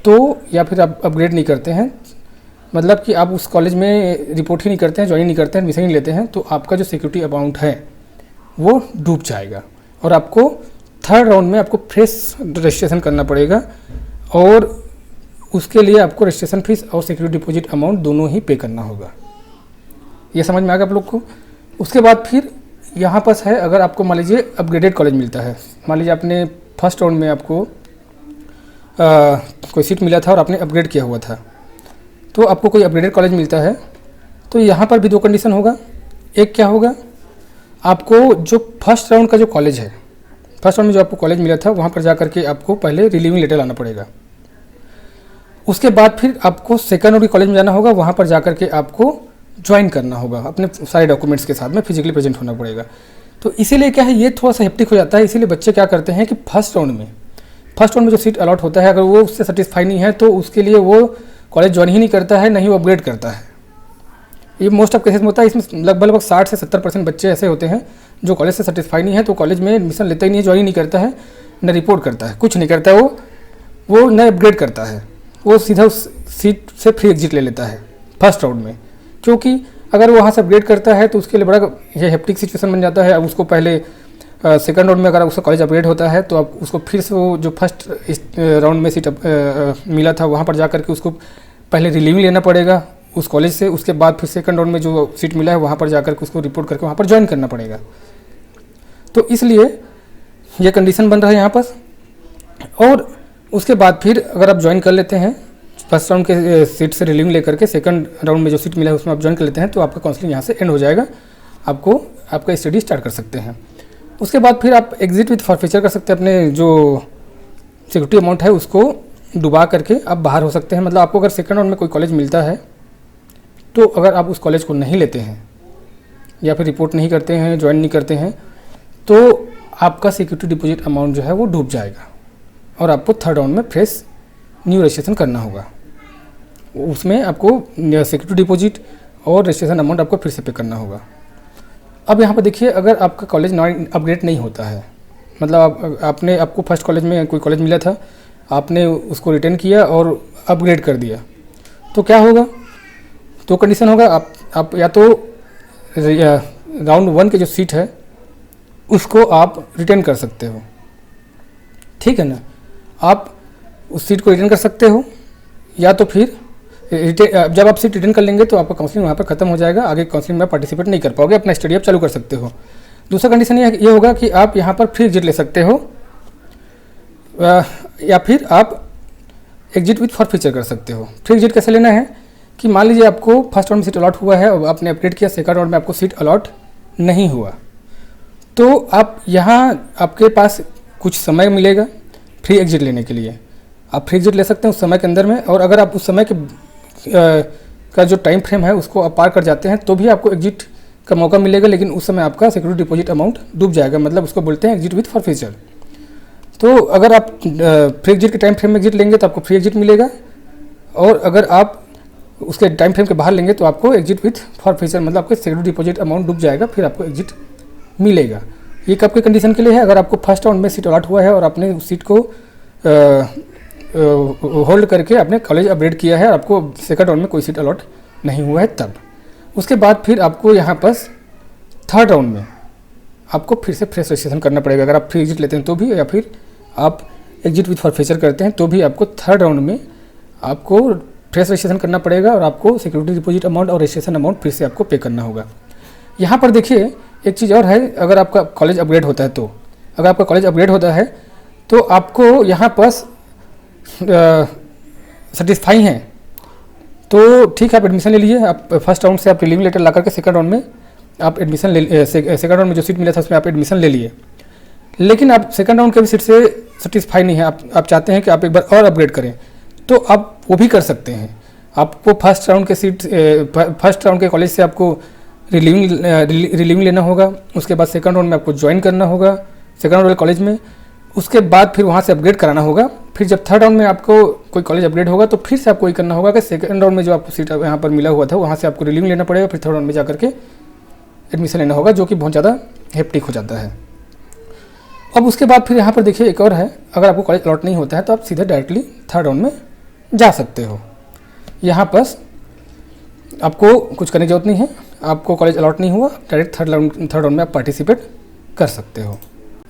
तो या फिर आप अपग्रेड नहीं करते हैं, मतलब कि आप उस कॉलेज में रिपोर्ट ही नहीं करते हैं, ज्वाइन नहीं करते हैं, एडमिशन नहीं लेते हैं, तो आपका जो सिक्योरिटी अमाउंट है वो डूब जाएगा और आपको थर्ड राउंड में आपको फ्रेश रजिस्ट्रेशन करना पड़ेगा और उसके लिए आपको रजिस्ट्रेशन फीस और सिक्योरिटी डिपॉजिट अमाउंट दोनों ही पे करना होगा। ये समझ में आ गया आप लोग को। उसके बाद फिर यहाँ पर है, अगर आपको मान लीजिए अपग्रेडेड कॉलेज मिलता है, मान लीजिए आपने फर्स्ट राउंड में आपको कोई सीट मिला था और आपने अपग्रेड किया हुआ था, तो आपको कोई अपग्रेडेड कॉलेज मिलता है, तो यहाँ पर भी 2 कंडीशन होगा। एक क्या होगा, आपको जो फर्स्ट राउंड का जो कॉलेज है, फर्स्ट राउंड में जो आपको कॉलेज मिला था वहाँ पर जा करके आपको पहले रिलीविंग लेटर लाना पड़ेगा। उसके बाद फिर आपको सेकंड राउंड के कॉलेज में जाना होगा, वहाँ पर जा करके आपको ज्वाइन करना होगा, अपने सारे डॉक्यूमेंट्स के साथ में फिजिकली प्रेजेंट होना पड़ेगा। तो इसीलिए क्या है, ये थोड़ा सा हेप्टिक हो जाता है। इसीलिए बच्चे क्या करते हैं कि फर्स्ट राउंड में जो सीट अलॉट होता है, अगर वो उससे सेटिस्फाई नहीं है तो उसके लिए वो कॉलेज ज्वाइन ही नहीं करता है, नहीं वो अपग्रेड करता है। ये मोस्ट ऑफ केसेस में होता है। इसमें लगभग 60 से 70% बच्चे ऐसे होते हैं जो कॉलेज से सेटिस्फाई नहीं है, तो कॉलेज में एडमिशन लेता ही नहीं है, ज्वाइन ही नहीं करता है, न रिपोर्ट करता है, कुछ नहीं करता है, वो न अपग्रेड करता है, वो सीधा उस सीट से फ्री एग्जिट ले लेता है फर्स्ट राउंड में। क्योंकि अगर वो वहाँ से अपग्रेड करता है तो उसके लिए बड़ा ये हेप्टिक सिचुएशन बन जाता है। अब उसको पहले सेकंड राउंड में अगर उसका कॉलेज अपग्रेड होता है तो अब उसको फिर से वो जो फर्स्ट राउंड में सीट मिला था वहाँ पर जा करके उसको पहले रिलीविंग लेना पड़ेगा उस कॉलेज से। उसके बाद फिर सेकंड राउंड में जो सीट मिला है वहाँ पर जा करके उसको रिपोर्ट करके वहाँ पर ज्वाइन करना पड़ेगा। तो इसलिए ये कंडीशन बन रहा है यहाँ पर। और उसके बाद फिर अगर आप ज्वाइन कर लेते हैं फर्स्ट राउंड के सीट से रिलीविंग लेकर के, सेकंड राउंड में जो सीट मिला है उसमें आप ज्वाइन कर लेते हैं, तो आपका काउंसलिंग यहाँ से एंड हो जाएगा, आपको आपका स्टडी स्टार्ट कर सकते हैं। उसके बाद फिर आप एग्जिट विथ फॉरफीचर कर सकते हैं, अपने जो सिक्योरिटी अमाउंट है उसको डुबा करके आप बाहर हो सकते हैं। मतलब आपको अगर सेकंड राउंड में कोई कॉलेज मिलता है तो अगर आप उस कॉलेज को नहीं लेते हैं या फिर रिपोर्ट नहीं करते हैं, ज्वाइन नहीं करते हैं, तो आपका सिक्योरिटी डिपॉजिट अमाउंट जो है वो डूब जाएगा और आपको थर्ड राउंड में फ्रेश न्यू रजिस्ट्रेशन करना होगा। उसमें आपको सिक्योरिटी डिपॉजिट और रजिस्ट्रेशन अमाउंट आपको फिर से पे करना होगा। अब यहाँ पर देखिए, अगर आपका कॉलेज अपग्रेड नहीं होता है, मतलब आपको फर्स्ट कॉलेज में कोई कॉलेज मिला था, आपने उसको रिटर्न किया और अपग्रेड कर दिया, तो क्या होगा, 2 कंडीशन होगा। आप या तो राउंड 1 की जो सीट है उसको आप रिटर्न कर सकते हो, ठीक है ना, आप उस सीट को रिटर्न कर सकते हो, या तो फिर जब आप सीट रिटर्न कर लेंगे तो आपका काउंसलिंग वहाँ पर खत्म हो जाएगा, आगे काउंसलिंग में पार्टिसिपेट नहीं कर पाओगे, अपना स्टडी आप चालू कर सकते हो। दूसरा कंडीशन ये होगा कि आप यहाँ पर फ्री एग्जिट ले सकते हो, या फिर आप एग्जिट विथ फॉरफीचर कर सकते हो। फ्री एग्जिट कैसे लेना है कि मान लीजिए आपको फर्स्ट राउंड में सीट अलॉट हुआ है और आपने अपग्रेड किया, सेकंड राउंड में आपको सीट अलॉट नहीं हुआ, तो आप यहाँ आपके पास कुछ समय मिलेगा फ्री एग्जिट लेने के लिए। आप फ्री एग्जिट ले सकते हैं उस समय के अंदर में, और अगर आप उस समय के का जो टाइम फ्रेम है उसको आप पार कर जाते हैं तो भी आपको एग्जिट का मौका मिलेगा, लेकिन उस समय आपका सिक्योरिटी डिपॉजिट अमाउंट डूब जाएगा, मतलब उसको बोलते हैं एग्जिट विथ फॉरफीचर। तो अगर आप फ्री एग्जिट के टाइम फ्रेम में एग्जिट लेंगे तो आपको फ्री एग्जिट मिलेगा, और अगर आप उसके टाइम फ्रेम के बाहर लेंगे तो आपको एग्जिट विथ फॉरफीचर, मतलब आपका सिक्योरिटी डिपॉजिट अमाउंट डूब जाएगा, फिर आपको एग्जिट मिलेगा। ये कब के कंडीशन के लिए है, अगर आपको फर्स्ट राउंड में सीट अलॉट हुआ है और आपने उस सीट को होल्ड करके आपने कॉलेज अपग्रेड किया है और आपको सेकंड राउंड में कोई सीट अलॉट नहीं हुआ है तब। उसके बाद फिर आपको यहाँ पर थर्ड राउंड में आपको फिर से फ्रेश रजिस्ट्रेशन करना पड़ेगा, अगर आप फ्री एग्जिट लेते हैं तो भी, या फिर आप एग्जिट विथ फॉरफेचर करते हैं तो भी आपको थर्ड राउंड में आपको फ्रेश रजिस्ट्रेशन करना पड़ेगा और आपको सिक्योरिटी डिपॉजिट अमाउंट और रजिस्ट्रेशन अमाउंट फिर से आपको पे करना होगा। यहाँ पर देखिए एक चीज़ और है, अगर आपका कॉलेज अपग्रेड होता है तो अगर आपका कॉलेज अपग्रेड होता है तो आपको यहाँ पास सेटिस्फाई हैं तो ठीक है, आप एडमिशन ले लीजिए। आप फर्स्ट राउंड से आप रिलीविंग लेटर ला करके सेकंड राउंड में आप एडमिशन सेकंड राउंड में जो सीट मिला था उसमें आप एडमिशन ले लिए। लेकिन आप सेकंड राउंड के भी सीट से सेटिस्फाई नहीं है, आप चाहते हैं कि आप एक बार और अपग्रेड करें तो आप वो भी कर सकते हैं। आपको फर्स्ट राउंड के कॉलेज से आपको रिलीविंग लेना होगा, उसके बाद सेकंड राउंड में आपको ज्वाइन करना होगा सेकंड राउंड वाले कॉलेज में, उसके बाद फिर वहाँ से अपग्रेड कराना होगा। फिर जब थर्ड राउंड में आपको कोई कॉलेज अपग्रेड होगा तो फिर से आपको ये करना होगा कि सेकंड राउंड में जो आपको सीट यहाँ पर मिला हुआ था वहाँ से आपको रिलीविंग लेना पड़ेगा, फिर थर्ड राउंड में जा करके एडमिशन लेना होगा, जो कि बहुत ज़्यादा हेक्टिक हो जाता है। अब उसके बाद फिर यहाँ पर देखिए एक और है, अगर आपको कॉलेज अलॉट नहीं होता है तो आप सीधे डायरेक्टली थर्ड राउंड में जा सकते हो। यहाँ पर आपको कुछ करने की जरूरत नहीं है, आपको कॉलेज अलॉट नहीं हुआ, डायरेक्ट थर्ड राउंड में आप पार्टिसिपेट कर सकते हो।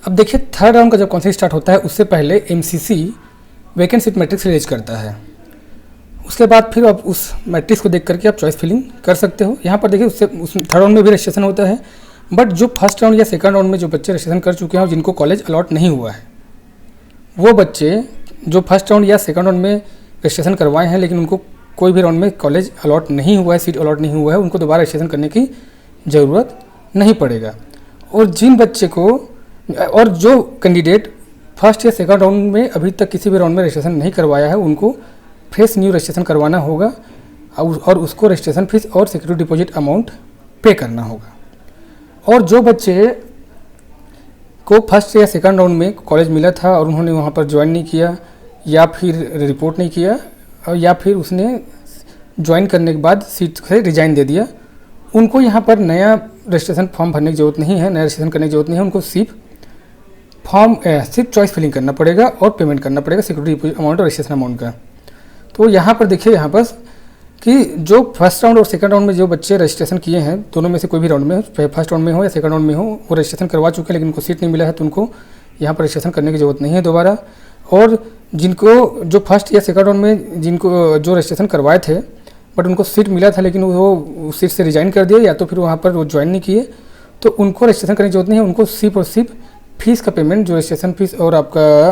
अब देखिए थर्ड राउंड का जब काउंसलिंग स्टार्ट होता है उससे पहले MCC vacant seat matrix release करता है। उसके बाद फिर आप उस मैट्रिक्स को देख करके आप चॉइस फिलिंग कर सकते हो। यहाँ पर देखिए उस थर्ड राउंड में भी रजिस्ट्रेशन होता है, बट जो फर्स्ट राउंड या सेकंड राउंड में जो बच्चे रजिस्ट्रेशन कर चुके हैं और जिनको कॉलेज अलॉट नहीं हुआ है, वो बच्चे जो फर्स्ट राउंड या सेकंड राउंड में रजिस्ट्रेशन करवाए हैं लेकिन उनको कोई भी राउंड में कॉलेज अलॉट नहीं हुआ है, सीट अलॉट नहीं हुआ है, उनको दोबारा रजिस्ट्रेशन करने की ज़रूरत नहीं पड़ेगा। और जिन बच्चे को और जो कैंडिडेट फर्स्ट या सेकंड राउंड में अभी तक किसी भी राउंड में रजिस्ट्रेशन नहीं करवाया है उनको फ्रेश न्यू रजिस्ट्रेशन करवाना होगा और उसको रजिस्ट्रेशन फीस और सिक्योरिटी डिपॉजिट अमाउंट पे करना होगा। और जो बच्चे को फर्स्ट या सेकंड राउंड में कॉलेज मिला था और उन्होंने वहाँ पर ज्वाइन नहीं किया या फिर रिपोर्ट नहीं किया और या फिर उसने ज्वाइन करने के बाद सीट से रिजाइन दे दिया, उनको यहाँ पर नया रजिस्ट्रेशन फॉर्म भरने की ज़रूरत नहीं है, नया रजिस्ट्रेशन करने की ज़रूरत नहीं है। उनको सिर्फ चॉइस फिलिंग करना पड़ेगा और पेमेंट करना पड़ेगा सिक्योरिटी डिपॉजिट अमाउंट और रजिस्ट्रेशन अमाउंट का। तो यहाँ पर देखिए यहाँ पर कि जो फर्स्ट राउंड और सेकंड राउंड में जो बच्चे रजिस्ट्रेशन किए हैं, दोनों में से कोई भी राउंड में, फर्स्ट राउंड में हो या सेकंड राउंड में हो, वो रजिस्ट्रेशन करवा चुके हैं लेकिन उनको सीट नहीं मिला है तो उनको यहाँ पर रजिस्ट्रेशन करने की ज़रूरत नहीं है दोबारा। और जिनको जो फर्स्ट या सेकंड राउंड में जिनको जो रजिस्ट्रेशन करवाए थे बट उनको सीट मिला था लेकिन वो सीट से रिजाइन कर दिए या तो फिर वहाँ पर वो ज्वाइन नहीं किए, तो उनको रजिस्ट्रेशन करने की जरूरत नहीं है। उनको सिर्फ और सिर्फ फीस का पेमेंट, जो रजिस्ट्रेशन फीस और आपका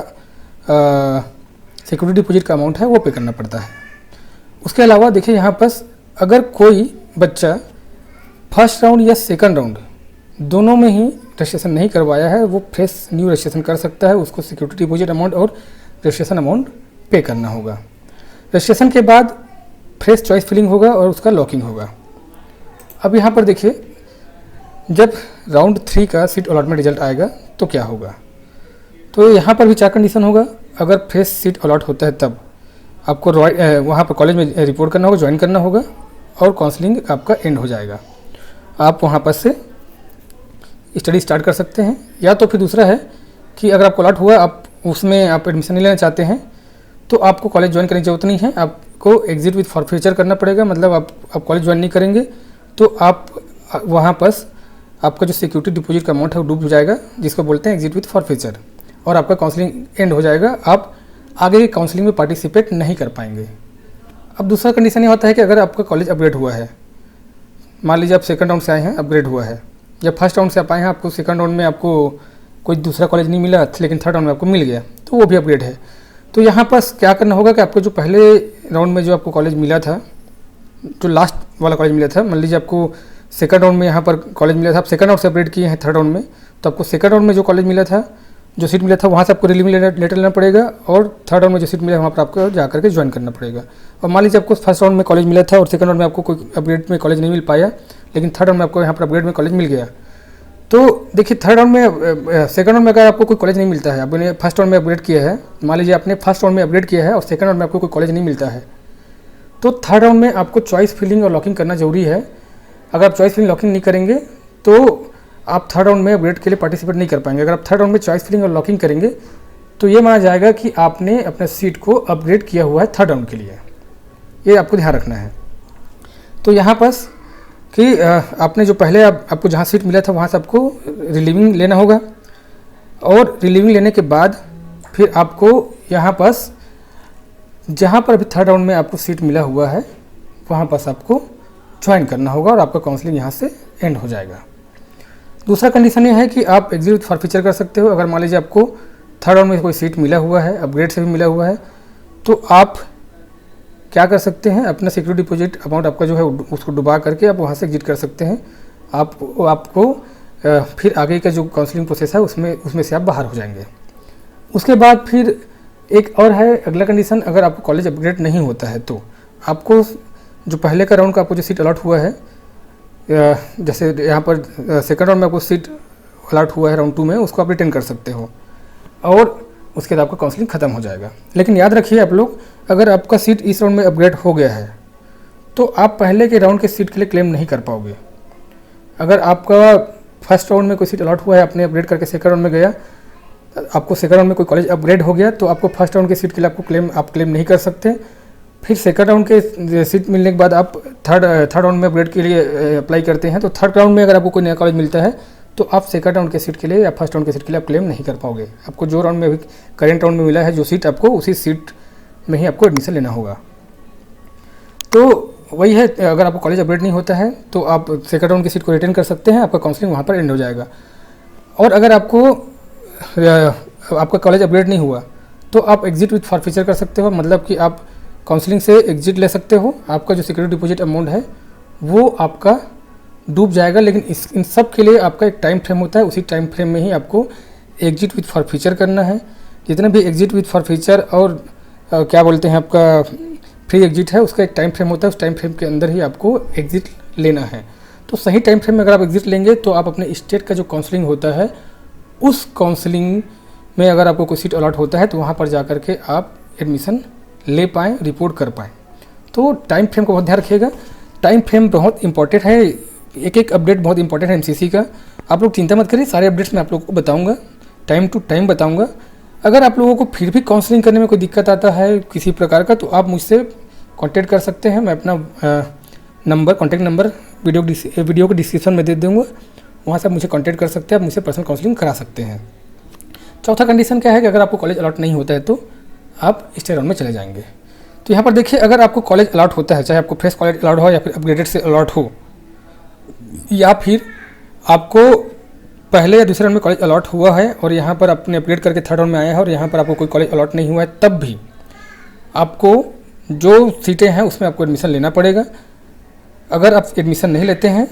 सिक्योरिटी डिपॉजिट का अमाउंट है वो पे करना पड़ता है। उसके अलावा देखिए यहाँ पर अगर कोई बच्चा फर्स्ट राउंड या सेकंड राउंड दोनों में ही रजिस्ट्रेशन नहीं करवाया है, वो फ्रेश न्यू रजिस्ट्रेशन कर सकता है। उसको सिक्योरिटी डिपॉजिट अमाउंट और रजिस्ट्रेशन अमाउंट पे करना होगा। रजिस्ट्रेशन के बाद फ्रेश चॉइस फिलिंग होगा और उसका लॉकिंग होगा। अब यहाँ पर देखिए जब राउंड 3 का सीट अलॉटमेंट रिजल्ट आएगा तो क्या होगा, तो यहाँ पर भी 4 कंडीशन होगा। अगर फ्रेश सीट अलॉट होता है तब आपको वहाँ पर कॉलेज में रिपोर्ट करना होगा, ज्वाइन करना होगा और काउंसलिंग आपका एंड हो जाएगा। आप वहाँ पर से स्टडी स्टार्ट कर सकते हैं। या तो फिर दूसरा है कि अगर आपको अलॉट हुआ, आप उसमें आप एडमिशन नहीं लेना चाहते हैं तो आपको कॉलेज ज्वाइन करने की जरूरत नहीं है, आपको एग्जिट विथ फॉरफीचर करना पड़ेगा। मतलब आप कॉलेज ज्वाइन नहीं करेंगे तो आप वहाँ पर आपका जो सिक्योरिटी डिपॉजिट का अमाउंट है वो डूब जाएगा, जिसको बोलते हैं एग्जिट विथ फॉरफीचर, और आपका काउंसलिंग एंड हो जाएगा। आप आगे की काउंसलिंग में पार्टिसिपेट नहीं कर पाएंगे। अब दूसरा कंडीशन ये होता है कि अगर आपका कॉलेज अपग्रेड हुआ है, मान लीजिए आप सेकंड राउंड से आए हैं, अपग्रेड हुआ है, या फर्स्ट राउंड से आप आए हैं, आपको सेकंड राउंड में आपको कोई दूसरा कॉलेज नहीं मिला लेकिन थर्ड राउंड में आपको मिल गया, तो वो भी अपग्रेड है। तो यहाँ पर क्या करना होगा कि आपको जो पहले राउंड में जो आपको कॉलेज मिला था, जो लास्ट वाला कॉलेज मिला था, मान लीजिए आपको सेकंड राउंड में यहाँ पर कॉलेज मिला था, आप सेकंड राउंड से अपग्रेड किए हैं थर्ड राउंड में, तो आपको सेकंड राउंड में जो कॉलेज मिला था, जो सीट मिला था, वहाँ से आपको रिलीविंग लेटर लेना पड़ेगा और थर्ड राउंड में जो सीट मिला है वहाँ पर आपको जा करके ज्वाइन करना पड़ेगा। और मान लीजिए आपको फर्स्ट राउंड में कॉलेज मिला था और सेकंड राउंड में आपको कोई अपग्रेड में कॉलेज नहीं मिल पाया, लेकिन थर्ड राउंड में आपको यहाँ पर अपग्रेड में कॉलेज मिल गया। तो देखिए थर्ड राउंड में, सेकंड राउंड में अगर आपको कोई कॉलेज नहीं मिलता है, आपने फर्स्ट राउंड में अपग्रेड किया है, मान लीजिए आपने फर्स्ट राउंड में अपग्रेड किया है और सेकंड राउंड में आपको कोई कॉलेज नहीं मिलता है, तो थर्ड राउंड में आपको चॉइस फिलिंग और लॉकिंग करना जरूरी है। अगर आप चॉइस फिलिंग लॉकिंग नहीं करेंगे तो आप थर्ड राउंड में अपग्रेड के लिए पार्टिसिपेट नहीं कर पाएंगे। अगर आप थर्ड राउंड में चॉइस फिलिंग और लॉकिंग करेंगे तो ये माना जाएगा कि आपने अपने सीट को अपग्रेड किया हुआ है थर्ड राउंड के लिए, ये आपको ध्यान रखना है। तो यहाँ पर कि आपने जो पहले आपको जहाँ सीट मिला था वहाँ से आपको रिलीविंग लेना होगा और रिलीविंग लेने के बाद फिर आपको यहाँ पास जहाँ पर अभी थर्ड राउंड में आपको सीट मिला हुआ है वहाँ पास आपको ज्वाइन करना होगा और आपका काउंसलिंग यहाँ से एंड हो जाएगा। दूसरा कंडीशन ये है कि आप एग्जिट विद फॉरफीचर कर सकते हो। अगर मान लीजिए आपको थर्ड राउंड में कोई सीट मिला हुआ है, अपग्रेड से भी मिला हुआ है, तो आप क्या कर सकते हैं, अपना सिक्योरिटी डिपॉजिट अमाउंट आपका जो है उसको डुबा करके आप वहाँ से एग्जिट कर सकते हैं। आपको फिर आगे का जो काउंसलिंग प्रोसेस है उसमें से आप बाहर हो जाएंगे। उसके बाद फिर एक और है अगला कंडीशन, अगर आपको कॉलेज अपग्रेड नहीं होता है तो आपको जो पहले का राउंड का आपको जो सीट अलॉट हुआ है, जैसे यहाँ पर सेकंड राउंड में आपको सीट अलॉट हुआ है राउंड 2 में, उसको आप रिटेन कर सकते हो और उसके बाद आपका काउंसलिंग ख़त्म हो जाएगा। लेकिन याद रखिए आप लोग, अगर आपका सीट इस राउंड में अपग्रेड हो गया है तो आप पहले के राउंड के सीट के लिए क्लेम नहीं कर पाओगे। अगर आपका फर्स्ट राउंड में कोई सीट अलॉट हुआ है, आपने अपग्रेड करके सेकंड राउंड में गया, आपको सेकंड राउंड में कोई कॉलेज अपग्रेड हो गया तो आपको फर्स्ट राउंड की सीट के लिए आप क्लेम नहीं कर सकते। फिर सेकंड राउंड के सीट मिलने के बाद आप थर्ड राउंड में अपग्रेड के लिए अप्लाई करते हैं, तो थर्ड राउंड में अगर आपको कोई नया कॉलेज मिलता है तो आप सेकंड राउंड के सीट के लिए या फर्स्ट राउंड के सीट के लिए आप क्लेम नहीं कर पाओगे। आपको जो राउंड में अभी करेंट राउंड में मिला है जो सीट, आपको उसी सीट में ही आपको एडमिशन लेना होगा। तो वही है, अगर आपको कॉलेज अपग्रेड नहीं होता है तो आप सेकंड राउंड की सीट को रिटेन कर सकते हैं, आपका काउंसलिंग वहाँ पर एंड हो जाएगा। और अगर आपका कॉलेज अपग्रेड नहीं हुआ तो आप एग्जिट विद फॉरफीचर कर सकते हो, मतलब कि आप काउंसलिंग से एग्जिट ले सकते हो। आपका जो सिक्योरिटी डिपॉजिट अमाउंट है वो आपका डूब जाएगा, लेकिन इन सब के लिए आपका एक टाइम फ्रेम होता है, उसी टाइम फ्रेम में ही आपको एग्जिट विद फॉरफीचर करना है। जितना भी एग्जिट विद फॉरफीचर और क्या बोलते हैं आपका फ्री एग्जिट है, उसका एक टाइम फ्रेम होता है, उस टाइम फ्रेम के अंदर ही आपको एग्जिट लेना है। तो सही टाइम फ्रेम में अगर आप एग्जिट लेंगे तो आप अपने स्टेट का जो काउंसलिंग होता है उस काउंसलिंग में अगर आपको कोई सीट अलॉट होता है तो वहाँ पर जा कर के आप एडमिशन ले पाएँ, रिपोर्ट कर पाएँ। तो टाइम फ्रेम को बहुत ध्यान रखिएगा, टाइम फ्रेम बहुत इंपॉर्टेंट है, एक अपडेट बहुत इंपॉर्टेंट है एमसीसी का। आप लोग चिंता मत करिए, सारे अपडेट्स मैं आप लोगों को बताऊँगा, टाइम टू टाइम बताऊँगा। अगर आप लोगों को फिर भी काउंसलिंग करने में कोई दिक्कत आता है किसी प्रकार का तो आप मुझसे कांटेक्ट कर सकते हैं। मैं अपना कांटेक्ट नंबर वीडियो को डिस्क्रिप्शन में दे दूँगा, वहाँ से आप मुझे कांटेक्ट कर सकते हैं, आप मुझसे पर्सनल काउंसलिंग करा सकते हैं। चौथा कंडीशन क्या है कि अगर आपको कॉलेज अलॉट नहीं होता है तो आप स्टे राउंड में चले जाएंगे। तो यहाँ पर देखिए, अगर आपको कॉलेज अलॉट होता है, चाहे आपको फ्रेश कॉलेज अलॉट हो या फिर अपग्रेडेड से अलॉट हो, या फिर आपको पहले या दूसरे राउंड में कॉलेज अलॉट हुआ है और यहाँ पर आपने अपग्रेड करके थर्ड राउंड में आया है और यहाँ पर आपको कोई कॉलेज अलॉट नहीं हुआ है, तब भी आपको जो सीटें हैं उसमें आपको एडमिशन लेना पड़ेगा। अगर आप एडमिशन नहीं लेते हैं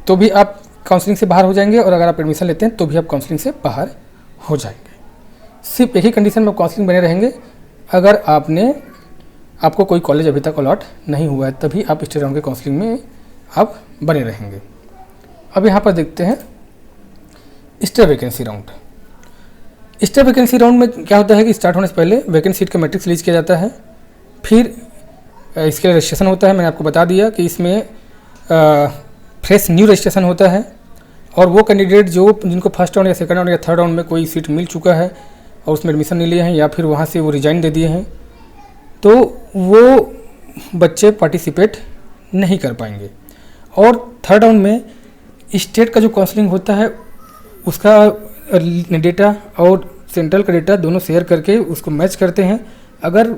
तो भी आप काउंसलिंग से बाहर हो जाएंगे, और अगर आप एडमिशन लेते हैं तो भी आप काउंसलिंग से बाहर हो जाएंगे। सिर्फ एक ही कंडीशन में काउंसलिंग बने रहेंगे, अगर आपको कोई कॉलेज अभी तक अलॉट नहीं हुआ है तभी आप स्टे राउंड के काउंसलिंग में आप बने रहेंगे। अब यहाँ पर देखते हैं stay vacancy round. Stay vacancy round में क्या होता है कि स्टार्ट होने से पहले वैकेंट सीट का मैट्रिक्स रिलीज किया जाता है, फिर इसके लिए रजिस्ट्रेशन होता है। मैंने आपको बता दिया कि इसमें फ्रेश न्यू रजिस्ट्रेशन होता है, और वो कैंडिडेट जिनको फर्स्ट राउंड या सेकंड राउंड या थर्ड राउंड में कोई सीट मिल चुका है और उसमें एडमिशन नहीं लिए हैं या फिर वहाँ से वो रिजाइन दे दिए हैं, तो वो बच्चे पार्टिसिपेट नहीं कर पाएंगे। और थर्ड राउंड में स्टेट का जो काउंसलिंग होता है उसका डेटा और सेंट्रल का डेटा दोनों शेयर करके उसको मैच करते हैं। अगर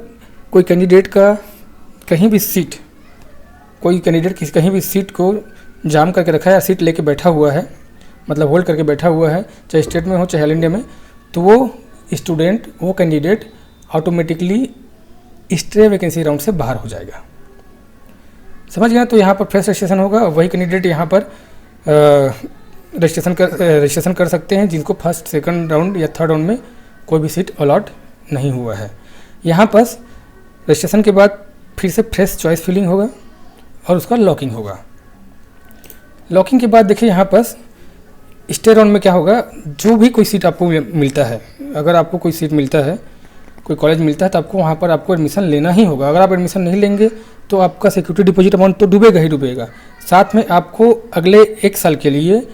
कोई कैंडिडेट का कहीं भी सीट कहीं भी सीट को जाम करके रखा है या सीट लेके बैठा हुआ है, मतलब होल्ड करके बैठा हुआ है, चाहे स्टेट में हो चाहे ऑल इंडिया में, तो वो candidate automatically stay vacancy round से बाहर हो जाएगा। समझ गए? तो यहाँ पर फ्रेश रजिस्ट्रेशन होगा, वही कैंडिडेट यहाँ पर रजिस्ट्रेशन कर सकते हैं जिनको फर्स्ट सेकंड राउंड या थर्ड राउंड में कोई भी सीट अलॉट नहीं हुआ है। यहाँ पर रजिस्ट्रेशन के बाद फिर से फ्रेश चॉइस फिलिंग होगा और उसका लॉकिंग होगा। लॉकिंग के बाद देखिए यहाँ पर स्टे राउंड में क्या होगा, जो भी कोई सीट आपको मिलता है, अगर आपको कोई सीट मिलता है, कोई कॉलेज मिलता है, तो आपको वहाँ पर आपको एडमिशन लेना ही होगा। अगर आप एडमिशन नहीं लेंगे तो आपका सिक्योरिटी डिपॉजिट अमाउंट तो डूबेगा ही डूबेगा, साथ में आपको अगले 1 साल के लिए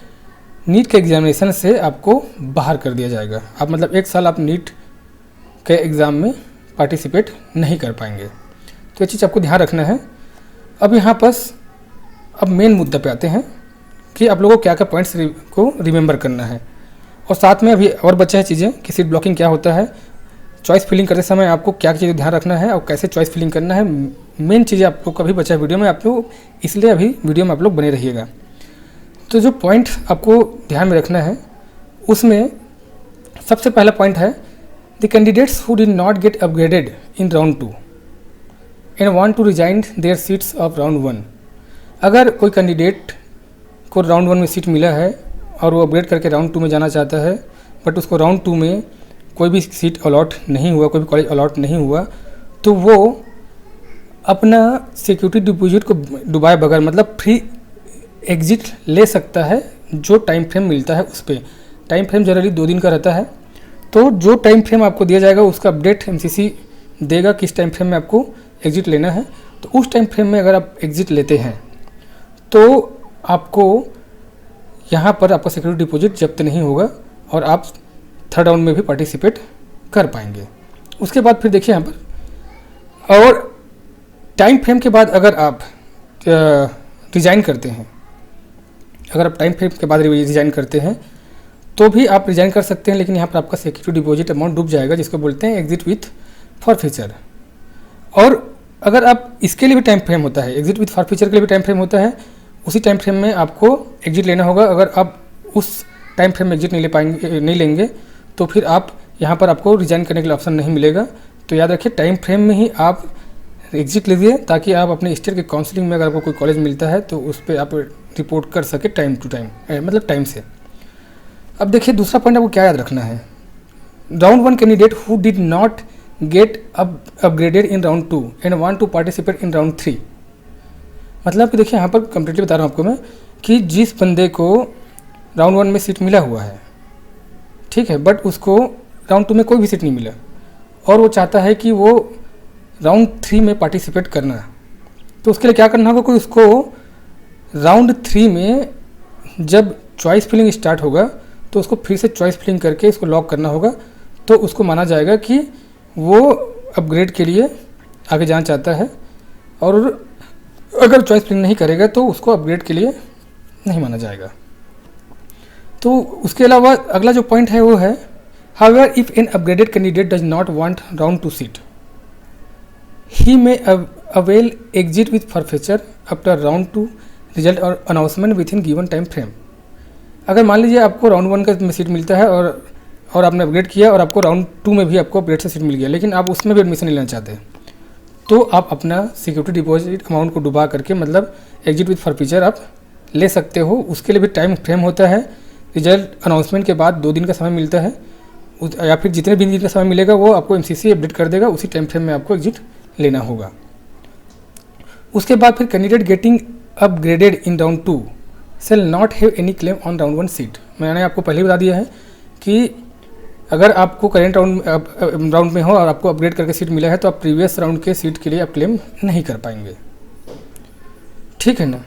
नीट के एग्जामिनेशन से आपको बाहर कर दिया जाएगा। आप मतलब 1 साल आप नीट के एग्ज़ाम में पार्टिसिपेट नहीं कर पाएंगे। तो ये चीज़ आपको ध्यान रखना है। अब यहाँ पर अब मेन मुद्दा पे आते हैं कि आप लोगों को क्या क्या पॉइंट्स को रिमेंबर करना है, और साथ में अभी और बचा है चीज़ें कि सीट ब्लॉकिंग क्या होता है, चॉइस फिलिंग करते समय आपको क्या चीज़ ध्यान रखना है और कैसे चॉइस फिलिंग करना है, मेन चीज़ें आप लोग का भी बचा है वीडियो में, आप लोग इसलिए अभी वीडियो में आप लोग बने रहिएगा। तो जो पॉइंट आपको ध्यान में रखना है उसमें सबसे पहला पॉइंट है the candidates who did not get upgraded in round 2 and want to resign their seats of round 1। अगर कोई कैंडिडेट को राउंड 1 में सीट मिला है और वो अपग्रेड करके राउंड 2 में जाना चाहता है, बट उसको राउंड 2 में कोई भी सीट अलॉट नहीं हुआ, कोई भी कॉलेज अलॉट नहीं हुआ, तो वो अपना सिक्योरिटी डिपॉजिट को डुबाए बगैर मतलब फ्री एग्जिट ले सकता है। जो टाइम फ्रेम मिलता है उस पर, टाइम फ्रेम जनरली 2 दिन का रहता है, तो जो टाइम फ्रेम आपको दिया जाएगा उसका अपडेट एमसीसी देगा किस टाइम फ्रेम में आपको एग्जिट लेना है। तो उस टाइम फ्रेम में अगर आप एग्जिट लेते हैं तो आपको यहाँ पर आपका सिक्योरिटी डिपॉजिट जब्त नहीं होगा और आप थर्ड राउंड में भी पार्टिसिपेट कर पाएंगे। उसके बाद फिर देखिए यहाँ पर, और टाइम फ्रेम के बाद अगर आप रिजाइन करते हैं, अगर आप टाइम फ्रेम के बाद रिजाइन करते हैं तो भी आप रिजाइन कर सकते हैं, लेकिन यहाँ पर आपका सिक्योरिटी डिपॉजिट अमाउंट डूब जाएगा, जिसको बोलते हैं एग्जिट विथ फॉरफीचर। और अगर आप इसके लिए भी टाइम फ्रेम होता है, एग्जिट विथ फॉरफीचर के लिए भी टाइम फ्रेम होता है, उसी टाइम फ्रेम में आपको एग्जिट लेना होगा। अगर आप उस टाइम फ्रेम में एग्जिट नहीं लेंगे तो फिर आप यहाँ पर आपको रिजाइन करने के लिए ऑप्शन नहीं मिलेगा। तो याद रखिए टाइम फ्रेम में ही आप एग्जिट लीजिए, ताकि आप अपने स्टेट के काउंसलिंग में अगर आपको कोई कॉलेज मिलता है तो उस पर आप रिपोर्ट कर सके टाइम टू टाइम, मतलब टाइम से। अब देखिए दूसरा पॉइंट आपको क्या याद रखना है, round 1 candidate who did not get upgraded in round 2 and want to participate in round 3। मतलब कि देखिए यहाँ पर कंप्लीटली बता रहा हूँ आपको मैं कि जिस बंदे को राउंड 1 में सीट मिला हुआ है, ठीक है, बट उसको राउंड 2 में कोई भी सीट नहीं मिला और वो चाहता है कि वो राउंड 3 में पार्टिसिपेट करना है, तो उसके लिए क्या करना होगा, कोई उसको राउंड 3 में जब चॉइस फिलिंग स्टार्ट होगा तो उसको फिर से चॉइस फिलिंग करके इसको लॉक करना होगा। तो उसको माना जाएगा कि वो अपग्रेड के लिए आगे जाना चाहता है, और अगर चॉइस फिलिंग नहीं करेगा तो उसको अपग्रेड के लिए नहीं माना जाएगा। तो उसके अलावा अगला जो पॉइंट है वो है, however if an upgraded candidate does not want round 2 seat he may avail exit with forfeiture after round 2 result or announcement within given time frame। अगर मान लीजिए आपको राउंड 1 का सीट मिलता है और आपने अपग्रेड किया और आपको राउंड 2 में भी आपको अपग्रेड से सीट मिल गया, लेकिन आप उसमें भी एडमिशन नहीं लेना चाहते, तो आप अपना सिक्योरिटी डिपॉजिट अमाउंट को डुबा करके मतलब एग्जिट विथ फॉरफीचर आप ले सकते हो। उसके लिए भी टाइम फ्रेम होता है, रिजल्ट अनाउंसमेंट के बाद 2 दिन का समय मिलता है, या फिर जितने भी दिन का समय मिलेगा वो आपको एमसीसी अपडेट कर देगा, उसी टाइम फ्रेम में आपको एग्जिट लेना होगा। उसके बाद फिर candidate getting upgraded in round 2 shall not have any claim on round 1 seat. मैंने आपको पहले बता दिया है कि अगर आपको करेंट राउंड में हो और आपको अपग्रेड करके सीट मिला है तो आप प्रीवियस राउंड के सीट के लिए आप क्लेम नहीं कर पाएंगे, ठीक है ना।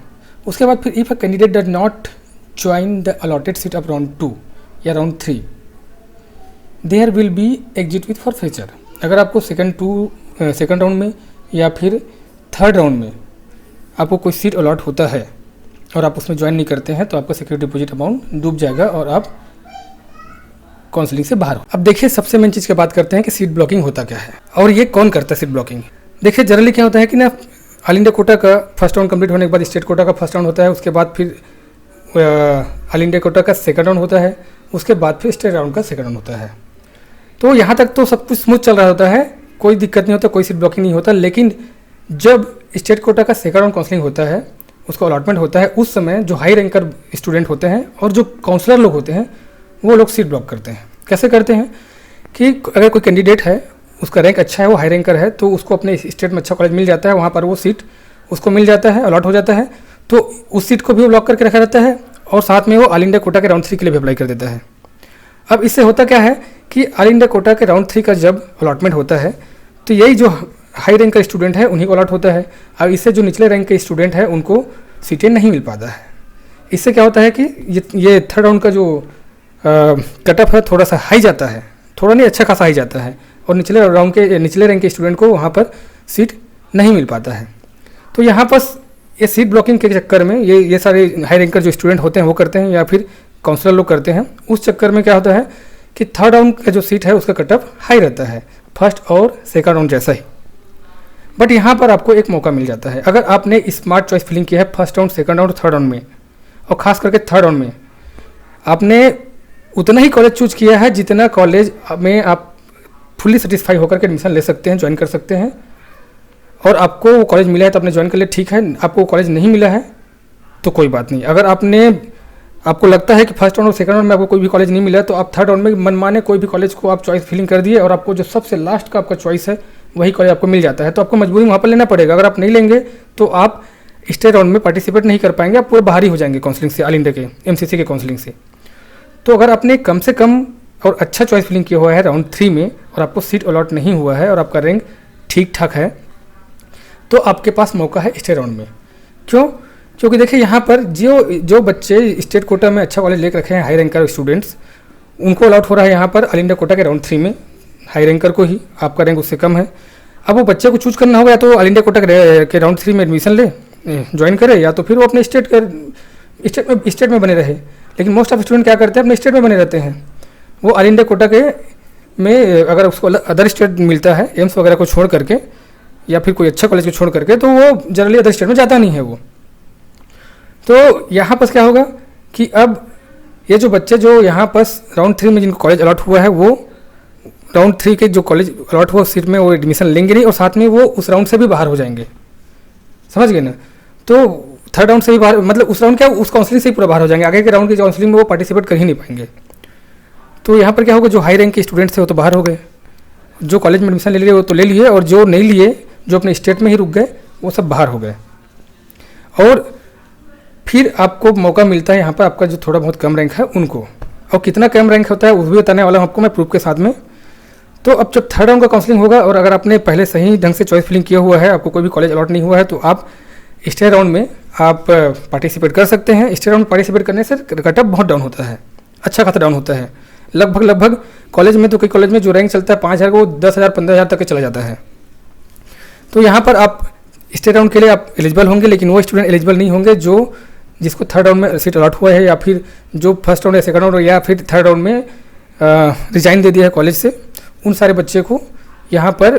उसके बाद फिर if a candidate does not join the allotted seat of round 2 या round 3 there will be exit with forfeiture. अगर आपको सेकंड राउंड में या फिर थर्ड राउंड में आपको कोई सीट अलॉट होता है और आप उसमें ज्वाइन नहीं करते हैं तो आपका सिक्योरिटी डिपॉजिट अमाउंट डूब जाएगा और आप काउंसलिंग से बाहर हो। अब देखिए सबसे मेन चीज़ की बात करते हैं कि सीट ब्लॉकिंग होता क्या है और ये कौन करता है सीट ब्लॉकिंग। देखिए जनरली क्या होता है कि ना, ऑल इंडिया कोटा का फर्स्ट राउंड कंप्लीट होने के बाद स्टेट कोटा का फर्स्ट राउंड होता है, उसके बाद फिर ऑल इंडिया कोटा का सेकंड राउंड होता है, उसके बाद फिर स्टेट राउंड का सेकंड राउंड होता है। तो यहाँ तक तो सब कुछ स्मूथ चल रहा होता है, कोई दिक्कत नहीं होता, कोई सीट ब्लॉकिंग नहीं होता। लेकिन जब स्टेट कोटा का सेकंड राउंड काउंसलिंग होता है, उसको अलॉटमेंट होता है, उस समय जो हाई रैंकर स्टूडेंट होते हैं और जो काउंसलर लोग होते हैं वो लोग सीट ब्लॉक करते हैं। कैसे करते हैं कि अगर कोई कैंडिडेट है, उसका रैंक अच्छा है, वो हाई रैंकर है, तो उसको अपने स्टेट में अच्छा कॉलेज मिल जाता है, वहाँ पर वो सीट उसको मिल जाता है, अलॉट हो जाता है, तो उस सीट को भी वो ब्लॉक करके रखा रहता है और साथ में वो ऑल इंडिया कोटा के राउंड 3 के लिए भी अप्लाई कर देता है। अब इससे होता क्या है कि ऑल इंडिया कोटा के राउंड 3 का जब अलॉटमेंट होता है तो यही जो हाई रैंक का स्टूडेंट है उन्हीं को अलॉट होता है, और इससे जो निचले रैंक के स्टूडेंट है उनको सीटें नहीं मिल पाता है। इससे क्या होता है कि ये थर्ड राउंड का जो कट ऑफ है थोड़ा सा हाई जाता है, थोड़ा नहीं अच्छा खासा हाई जाता है, और निचले राउंड के निचले रैंक के स्टूडेंट को वहाँ पर सीट नहीं मिल पाता है। तो यहाँ पर ये सीट ब्लॉकिंग के चक्कर में ये सारे हाई रैंकर जो स्टूडेंट होते हैं वो करते हैं, या फिर काउंसलर लोग करते हैं। उस चक्कर में क्या होता है कि थर्ड राउंड का जो सीट है उसका कट ऑफ हाई रहता है, फर्स्ट और सेकंड राउंड जैसा ही। बट यहाँ पर आपको एक मौका मिल जाता है, अगर आपने स्मार्ट चॉइस फिलिंग किया है first round, second round, third round में, और ख़ास करके थर्ड राउंड में आपने उतना ही कॉलेज चूज किया है जितना कॉलेज में आप फुल्ली सेटिस्फाई होकर के एडमिशन ले सकते हैं, ज्वाइन कर सकते हैं, और आपको वो कॉलेज मिला है तो आपने ज्वाइन कर लिया, ठीक है। आपको कॉलेज नहीं मिला है तो कोई बात नहीं। अगर आपको लगता है कि फर्स्ट राउंड और सेकंड राउंड में आपको कोई भी कॉलेज नहीं मिला तो आप थर्ड राउंड में मनमाने कोई भी कॉलेज को आप चॉइस फिलिंग कर दिए और आपको जो सबसे लास्ट का आपका चॉइस है वही कॉलेज आपको मिल जाता है, तो आपको मजबूरी वहाँ पर लेना पड़ेगा। अगर आप नहीं लेंगे तो आप स्टेट राउंड में पार्टिसिपेट नहीं कर पाएंगे, आप पूरे बाहर ही हो जाएंगे काउंसलिंग से, ऑल इंडिया के एमसीसी के काउंसलिंग से। तो अगर आपने कम से कम और अच्छा चॉइस फिलिंग किया हुआ है राउंड 3 में और आपको सीट अलॉट नहीं हुआ है और आपका रैंक ठीक ठाक है तो आपके पास मौका है स्टेट राउंड में। क्यों? क्योंकि देखिए यहाँ पर जो बच्चे स्टेट कोटा में अच्छा कॉलेज लेकर रखे हैं, हाई रैंकर स्टूडेंट्स, उनको अलॉट हो रहा है यहाँ पर ऑल इंडिया कोटा के राउंड 3 में, हाई रैंकर को ही, आपका रैंक उससे कम है। अब वो बच्चे को चूज करना होगा, या तो ऑल इंडिया कोटा के राउंड 3 में एडमिशन ले, ज्वाइन करे, या तो फिर वो अपने स्टेट में बने रहे। लेकिन मोस्ट ऑफ स्टूडेंट क्या करते हैं, अपने स्टेट में बने रहते हैं। वो ऑल इंडिया कोटा के में अगर उसको अदर स्टेट मिलता है, एम्स वगैरह को छोड़ करके या फिर कोई अच्छा कॉलेज को छोड़ करके, तो वो जनरली अदर स्टेट में जाता नहीं है वो। तो यहाँ पर क्या होगा कि अब ये जो बच्चे जो यहाँ पर राउंड 3 में जिनको कॉलेज अलॉट हुआ है, वो राउंड 3 के जो कॉलेज अलॉट हुआ सीट में वो एडमिशन लेंगे नहीं, और साथ में वो उस राउंड से भी बाहर हो जाएंगे, समझ गए ना। तो थर्ड राउंड से भी बाहर, मतलब उस राउंड क्या, उस काउंसलिंग से ही पूरा बाहर हो जाएंगे, आगे के राउंड की काउंसलिंग में वो पार्टिसिपेट कर ही नहीं पाएंगे। तो यहाँ पर क्या होगा, जो हाई रैंक के स्टूडेंट्स थे वो तो बाहर हो गए, जो कॉलेज में एडमिशन ले लिए वो तो ले लिए, और जो नहीं लिए, जो अपने स्टेट में ही रुक गए, वो सब बाहर हो गए। और फिर आपको मौका मिलता है यहाँ पर आपका जो थोड़ा बहुत कम रैंक है उनको, और कितना कम रैंक होता है वो भी बताने वाला हूँ आपको मैं प्रूफ के साथ में। तो अब जब थर्ड राउंड का काउंसलिंग होगा और अगर आपने पहले सही ढंग से चॉइस फिलिंग किया हुआ है, आपको कोई भी कॉलेज अलॉट नहीं हुआ है, तो आप स्टेट राउंड में आप पार्टिसिपेट कर सकते हैं। स्टेट राउंड में पार्टिसिपेट करने से कटअप बहुत डाउन होता है, अच्छा खासा डाउन होता है, लगभग कॉलेज में, तो कई कॉलेज में जो रैंक चलता है 5,000 को 10,000 15,000 तक चला जाता है। तो यहाँ पर आप स्टेट राउंड के लिए आप एलिजिबल होंगे, लेकिन वो स्टूडेंट एलिजिबल नहीं होंगे जिसको थर्ड राउंड में सीट अलॉट हुआ है, या फिर जो फर्स्ट राउंड या सेकंड राउंड या फिर थर्ड राउंड में रिजाइन दे दिया है कॉलेज से। उन सारे बच्चे को यहाँ पर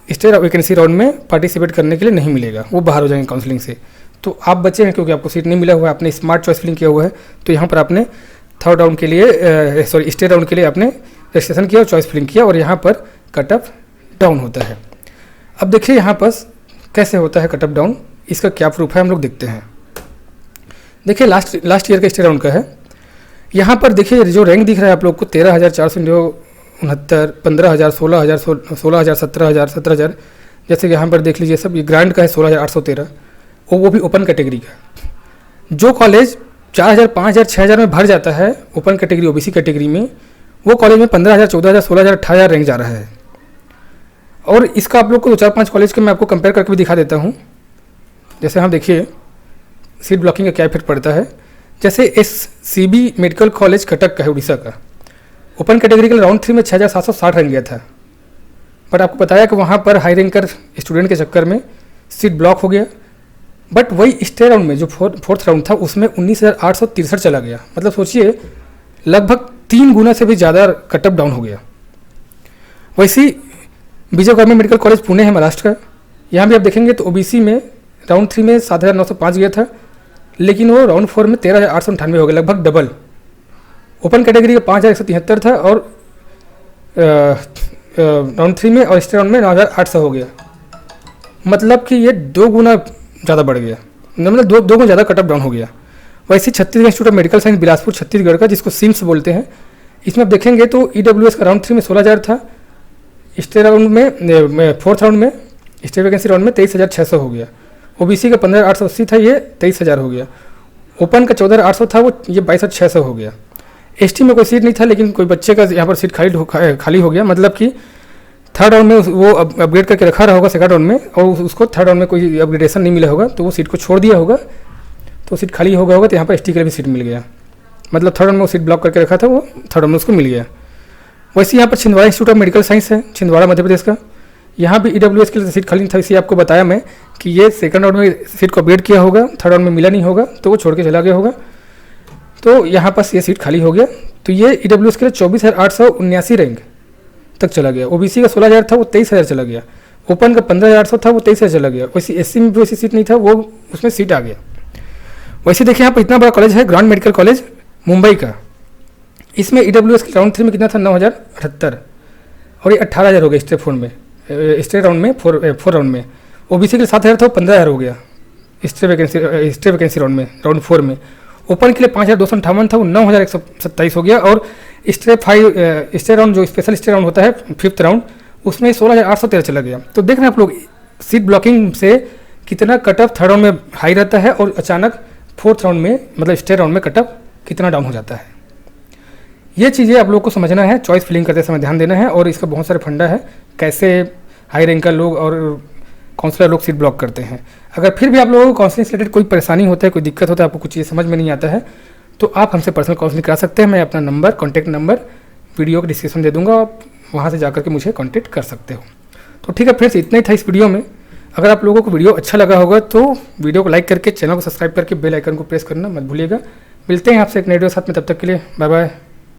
स्टेट वैकेंसी राउंड में पार्टिसिपेट करने के लिए नहीं मिलेगा, वो बाहर हो जाएंगे काउंसलिंग से। तो आप बच्चे हैं क्योंकि आपको सीट नहीं मिला हुआ है, आपने स्मार्ट चॉइस फिलिंग किया हुआ है, तो यहाँ पर आपने थर्ड राउंड के लिए स्टेट राउंड के लिए आपने रजिस्ट्रेशन किया और चॉइस फिलिंग किया, और यहाँ पर कटअप डाउन होता है। अब देखिए यहाँ पर कैसे होता है कटअप डाउन, इसका क्या प्रूफ है हम लोग देखते हैं। देखिए लास्ट ईयर का स्टेट राउंड का है। यहाँ पर देखिए जो रैंक दिख रहा है आप लोग को 13,469, 15,000, 16,000, 16,000, 17,000, 17,000, जैसे कि यहाँ पर देख लीजिए सब, ये ग्रांट का है 16,813, वो भी ओपन कैटेगरी का। जो कॉलेज 4,000, 5,000, 6,000 में भर जाता है ओपन कैटेगरी ओबीसी कैटेगरी में, वो कॉलेज में 15,000, 14,000, 16,000, 18,000 रैंक जा रहा है। और इसका आप लोग को 2-4-5 कॉलेज के मैं आपको कंपेयर करके भी दिखा देता हूँ। जैसे हम देखिए सीट ब्लॉकिंग का क्या इफेक्ट पड़ता है। जैसे SCB मेडिकल कॉलेज कटक का है, उड़ीसा का, ओपन कैटेगरी के राउंड 3 में 6,760 रैंक गया था, बट आपको बताया कि वहाँ पर हाई रैंकर स्टूडेंट के चक्कर में सीट ब्लॉक हो गया। बट वही स्टेट राउंड में जो फोर्थ राउंड था उसमें 19,863 चला गया, मतलब सोचिए लगभग 3 गुना से भी ज़्यादा कटअप डाउन हो गया। वैसे ही विजय गवर्नमेंट मेडिकल कॉलेज पुणे है महाराष्ट्र का, यहाँ भी आप देखेंगे तो OBC में राउंड 3 में 7,905 गया था, लेकिन वो राउंड 4 में 13,898 हो गया, लगभग डबल। ओपन कैटेगरी का 5,173 था और राउंड 3 में, और स्टेट राउंड में 9,800 हो गया, मतलब कि ये 2 गुना ज़्यादा बढ़ गया, मतलब दो गुना ज़्यादा कटअप डाउन हो गया। वैसे Chhattisgarh institute of medical science Bilaspur Chhattisgarh का, जिसको सिम्स बोलते हैं, इसमें आप देखेंगे तो EWS का राउंड 3 में 16,000 था, स्टेट राउंड में फोर्थ राउंड में स्टेट वैकेंसी राउंड में 23,600 हो गया। OBC का 15,880 था, ये 23,000 हो गया। ओपन का 14,800 था, वो ये 22,600 हो गया। ST में कोई सीट नहीं था, लेकिन कोई बच्चे का यहाँ पर सीट खाली हो गया, मतलब कि थर्ड राउंड में वो अपग्रेड करके रखा रहा होगा सेकंड राउंड में, और उसको थर्ड राउंड में कोई अपग्रेडेशन नहीं मिला होगा, तो वो सीट को छोड़ दिया होगा, तो सीट खाली हो गया होगा, तो यहाँ पर ST के लिए भी सीट मिल गया, मतलब थर्ड राउंड में वो सीट ब्लॉक करके रखा था, वो थर्ड राउंड में उसको मिल गया। वैसे यहाँ पर Chhindwara institute of medical science है, छिंदवाड़ा मध्य प्रदेश का, यहाँ भी EWS के लिए सीट खाली था, इसी आपको बताया मैं कि ये सेकंड राउंड में सीट को अपग्रेड किया होगा, थर्ड राउंड में मिला नहीं होगा, तो वो छोड़ के चला गया होगा, तो यहाँ पर ये सीट खाली हो गया। तो ये EWS के लिए 24,879 रैंक तक चला गया। ओबीसी का 16,000 था वो 23,000 चला गया। ओपन का 15,800 था वो 23,000 चला गया। वैसे एससी में भी वैसी सीट नहीं था, वो उसमें सीट आ गया। वैसे देखिए यहाँ पर इतना बड़ा कॉलेज है ग्रांड मेडिकल कॉलेज मुंबई का, इसमें ईडब्ल्यूएस के राउंड 3 में कितना था 9,078 और ये 18,000 हो गया स्टेप 4 में, स्टेट राउंड में 4 राउंड में। ओबीसी के लिए 7,000 था वो 15,000 हो गया स्टेट वैकेंसी राउंड में, राउंड 4 में। ओपन के लिए 5,258 था वो 9,127 हो गया। और स्टेप 5 स्टेट राउंड जो स्पेशल स्टेट राउंड होता है 5th राउंड, उसमें 16,813 चला गया। तो देख रहे हैं आप लोग सीट ब्लॉकिंग से कितना कट ऑफ 3rd राउंड में हाई रहता है और अचानक 4th राउंड में मतलब स्टेट राउंड में कट ऑफ कितना डाउन हो जाता है। ये चीज़ें आप लोग को समझना है, चॉइस फिलिंग करते समय ध्यान देना है। और इसका बहुत सारे फंडा है कैसे हाई रैंक का लोग और काउंसलर लोग सीट ब्लॉक करते हैं। अगर फिर भी आप लोगों को काउंसलिंग से रिलेटेड कोई परेशानी होता है, कोई दिक्कत होता है, आपको कुछ चीज़ समझ में नहीं आता है, तो आप हमसे पर्सनल काउंसलिंग करा सकते हैं। मैं अपना नंबर, कॉन्टैक्ट नंबर वीडियो को डिस्क्रिप्शन दे दूँगा, आप वहाँ से जाकर के मुझे कॉन्टैक्ट कर सकते हो। तो ठीक है फ्रेंड्स, इतना ही था इस वीडियो में। अगर आप लोगों को वीडियो अच्छा लगा होगा तो वीडियो को लाइक करके, चैनल को सब्सक्राइब करके बेल आइकन को प्रेस करना मत भूलिएगा। मिलते हैं आपसे एक नए वीडियो साथ में, तब तक के लिए बाय बाय।